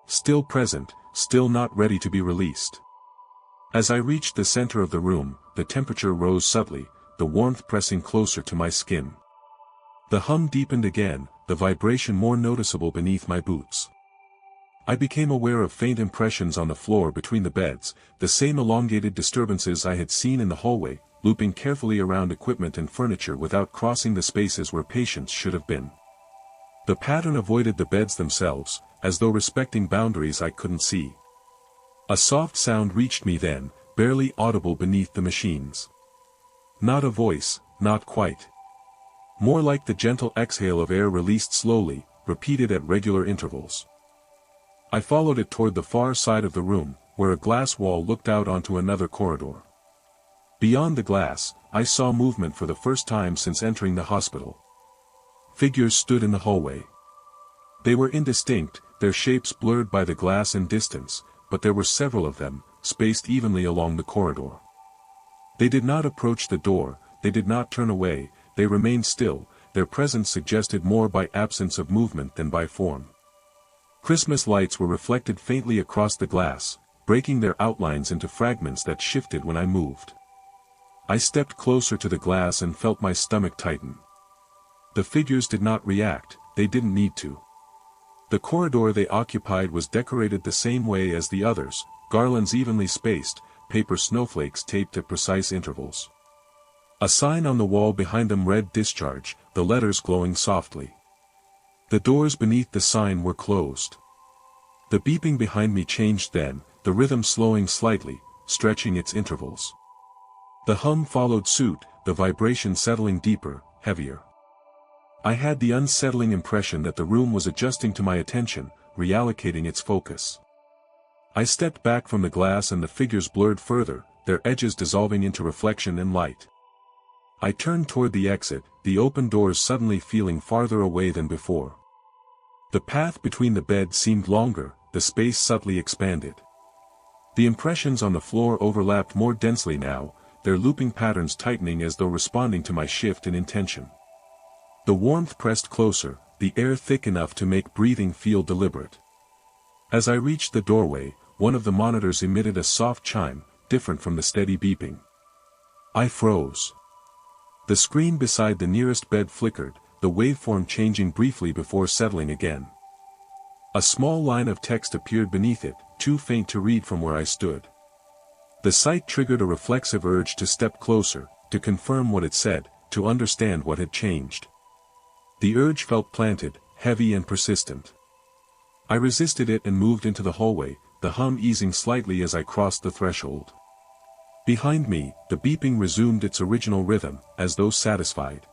Still present, still not ready to be released. As I reached the center of the room, the temperature rose subtly, the warmth pressing closer to my skin. The hum deepened again, the vibration more noticeable beneath my boots. I became aware of faint impressions on the floor between the beds, the same elongated disturbances I had seen in the hallway, looping carefully around equipment and furniture without crossing the spaces where patients should have been. The pattern avoided the beds themselves, as though respecting boundaries I couldn't see. A soft sound reached me then, barely audible beneath the machines. Not a voice, not quite. More like the gentle exhale of air released slowly, repeated at regular intervals. I followed it toward the far side of the room, where a glass wall looked out onto another corridor. Beyond the glass, I saw movement for the first time since entering the hospital. Figures stood in the hallway. They were indistinct, their shapes blurred by the glass and distance, but there were several of them, spaced evenly along the corridor. They did not approach the door, they did not turn away, they remained still, their presence suggested more by absence of movement than by form. Christmas lights were reflected faintly across the glass, breaking their outlines into fragments that shifted when I moved. I stepped closer to the glass and felt my stomach tighten. The figures did not react, they didn't need to. The corridor they occupied was decorated the same way as the others, garlands evenly spaced, paper snowflakes taped at precise intervals. A sign on the wall behind them read discharge, the letters glowing softly. The doors beneath the sign were closed. The beeping behind me changed then, the rhythm slowing slightly, stretching its intervals. The hum followed suit, the vibration settling deeper, heavier. I had the unsettling impression that the room was adjusting to my attention, reallocating its focus. I stepped back from the glass and the figures blurred further, their edges dissolving into reflection and light. I turned toward the exit, the open doors suddenly feeling farther away than before. The path between the beds seemed longer, the space subtly expanded. The impressions on the floor overlapped more densely now, their looping patterns tightening as though responding to my shift in intention. The warmth pressed closer, the air thick enough to make breathing feel deliberate. As I reached the doorway, one of the monitors emitted a soft chime, different from the steady beeping. I froze. The screen beside the nearest bed flickered, the waveform changing briefly before settling again. A small line of text appeared beneath it, too faint to read from where I stood. The sight triggered a reflexive urge to step closer, to confirm what it said, to understand what had changed. The urge felt planted, heavy and persistent. I resisted it and moved into the hallway, the hum easing slightly as I crossed the threshold. Behind me, the beeping resumed its original rhythm, as though satisfied.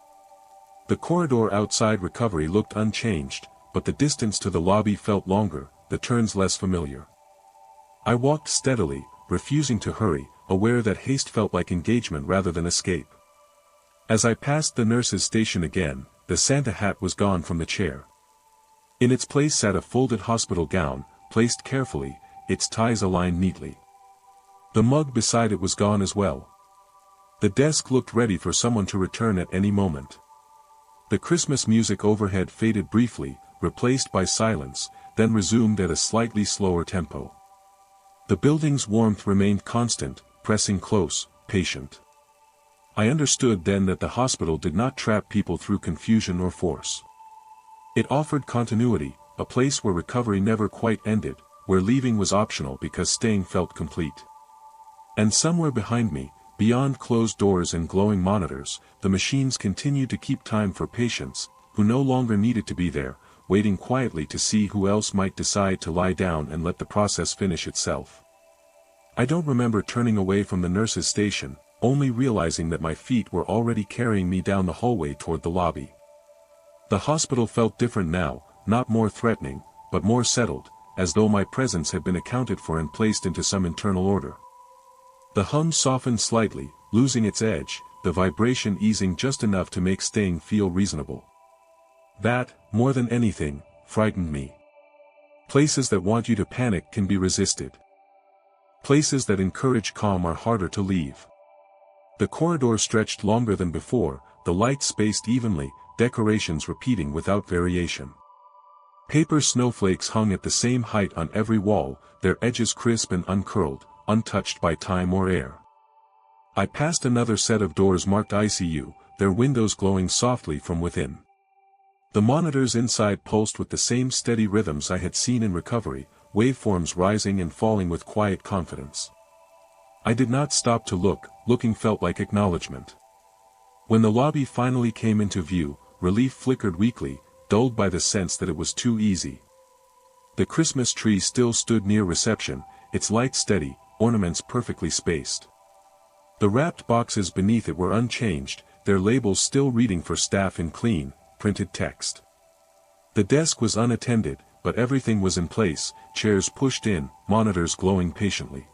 The corridor outside recovery looked unchanged, but the distance to the lobby felt longer, the turns less familiar. I walked steadily, refusing to hurry, aware that haste felt like engagement rather than escape. As I passed the nurse's station again, the Santa hat was gone from the chair. In its place sat a folded hospital gown, placed carefully, its ties aligned neatly. The mug beside it was gone as well. The desk looked ready for someone to return at any moment. The Christmas music overhead faded briefly, replaced by silence, then resumed at a slightly slower tempo. The building's warmth remained constant, pressing close, patient. I understood then that the hospital did not trap people through confusion or force. It offered continuity, a place where recovery never quite ended, where leaving was optional because staying felt complete. And somewhere behind me, beyond closed doors and glowing monitors, the machines continued to keep time for patients, who no longer needed to be there, waiting quietly to see who else might decide to lie down and let the process finish itself. I don't remember turning away from the nurse's station, only realizing that my feet were already carrying me down the hallway toward the lobby. The hospital felt different now, not more threatening, but more settled, as though my presence had been accounted for and placed into some internal order. The hum softened slightly, losing its edge, the vibration easing just enough to make staying feel reasonable. That, more than anything, frightened me. Places that want you to panic can be resisted. Places that encourage calm are harder to leave. The corridor stretched longer than before, the lights spaced evenly, decorations repeating without variation. Paper snowflakes hung at the same height on every wall, their edges crisp and uncurled, untouched by time or air. I passed another set of doors marked ICU, their windows glowing softly from within. The monitors inside pulsed with the same steady rhythms I had seen in recovery, waveforms rising and falling with quiet confidence. I did not stop to look, looking felt like acknowledgement. When the lobby finally came into view, relief flickered weakly, dulled by the sense that it was too easy. The Christmas tree still stood near reception, its light steady, ornaments perfectly spaced. The wrapped boxes beneath it were unchanged, their labels still reading for staff in clean, printed text. The desk was unattended, but everything was in place, chairs pushed in, monitors glowing patiently.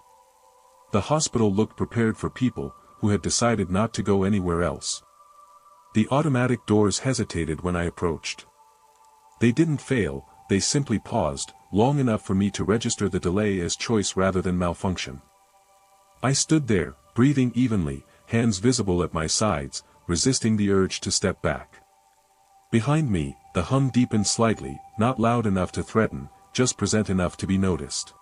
The hospital looked prepared for people who had decided not to go anywhere else. The automatic doors hesitated when I approached. They didn't fail, they simply paused, long enough for me to register the delay as choice rather than malfunction. I stood there, breathing evenly, hands visible at my sides, resisting the urge to step back. Behind me, the hum deepened slightly, not loud enough to threaten, just present enough to be noticed.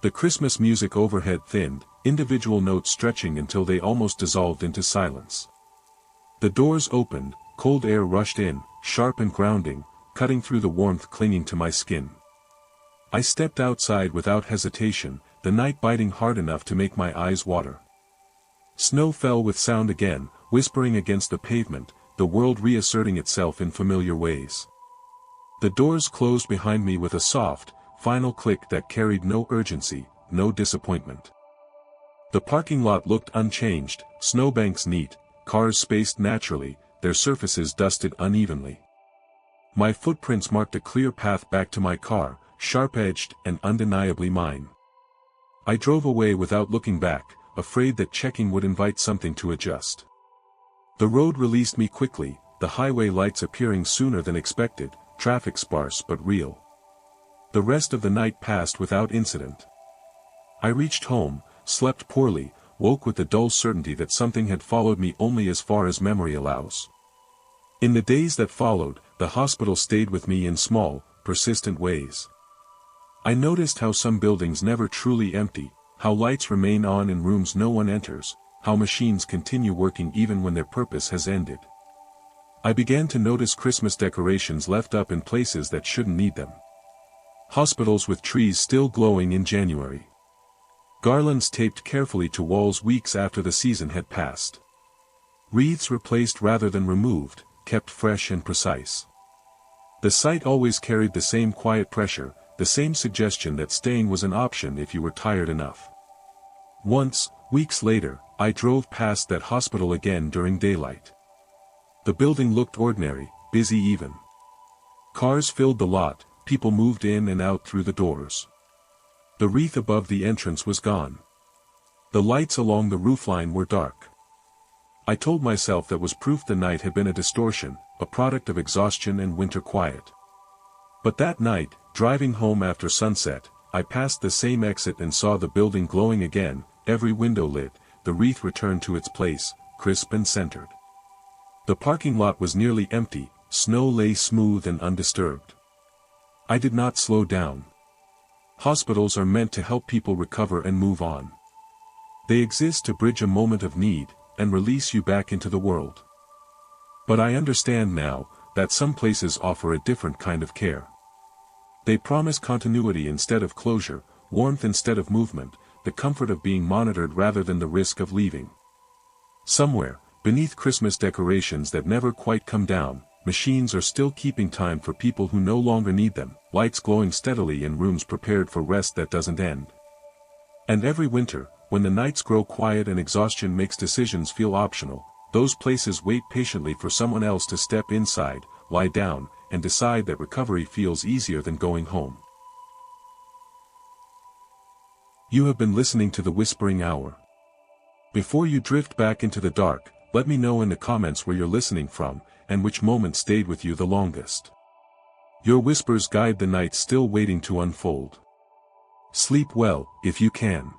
The Christmas music overhead thinned, individual notes stretching until they almost dissolved into silence. The doors opened, cold air rushed in, sharp and grounding, cutting through the warmth clinging to my skin. I stepped outside without hesitation, the night biting hard enough to make my eyes water. Snow fell with sound again, whispering against the pavement, the world reasserting itself in familiar ways. The doors closed behind me with a soft, final click that carried no urgency, no disappointment. The parking lot looked unchanged, snowbanks neat, cars spaced naturally, their surfaces dusted unevenly. My footprints marked a clear path back to my car, sharp-edged and undeniably mine. I drove away without looking back, afraid that checking would invite something to adjust. The road released me quickly, the highway lights appearing sooner than expected, traffic sparse but real. The rest of the night passed without incident. I reached home, slept poorly, woke with the dull certainty that something had followed me only as far as memory allows. In the days that followed, the hospital stayed with me in small, persistent ways. I noticed how some buildings never truly empty, how lights remain on in rooms no one enters, how machines continue working even when their purpose has ended. I began to notice Christmas decorations left up in places that shouldn't need them. Hospitals with trees still glowing in January. Garlands taped carefully to walls weeks after the season had passed. Wreaths replaced rather than removed, kept fresh and precise. The sight always carried the same quiet pressure, the same suggestion that staying was an option if you were tired enough. Once, weeks later, I drove past that hospital again during daylight. The building looked ordinary, busy even. Cars filled the lot, people moved in and out through the doors. The wreath above the entrance was gone. The lights along the roofline were dark. I told myself that was proof the night had been a distortion, a product of exhaustion and winter quiet. But that night, driving home after sunset, I passed the same exit and saw the building glowing again, every window lit, the wreath returned to its place, crisp and centered. The parking lot was nearly empty, snow lay smooth and undisturbed. I did not slow down. Hospitals are meant to help people recover and move on. They exist to bridge a moment of need, and release you back into the world. But I understand now, that some places offer a different kind of care. They promise continuity instead of closure, warmth instead of movement, the comfort of being monitored rather than the risk of leaving. Somewhere, beneath Christmas decorations that never quite come down, machines are still keeping time for people who no longer need them, lights glowing steadily in rooms prepared for rest that doesn't end. And every winter, when the nights grow quiet and exhaustion makes decisions feel optional, those places wait patiently for someone else to step inside, lie down, and decide that recovery feels easier than going home. You have been listening to The Whispering Hour. Before you drift back into the dark, let me know in the comments where you're listening from, and which moment stayed with you the longest. Your whispers guide the night still waiting to unfold. Sleep well, if you can.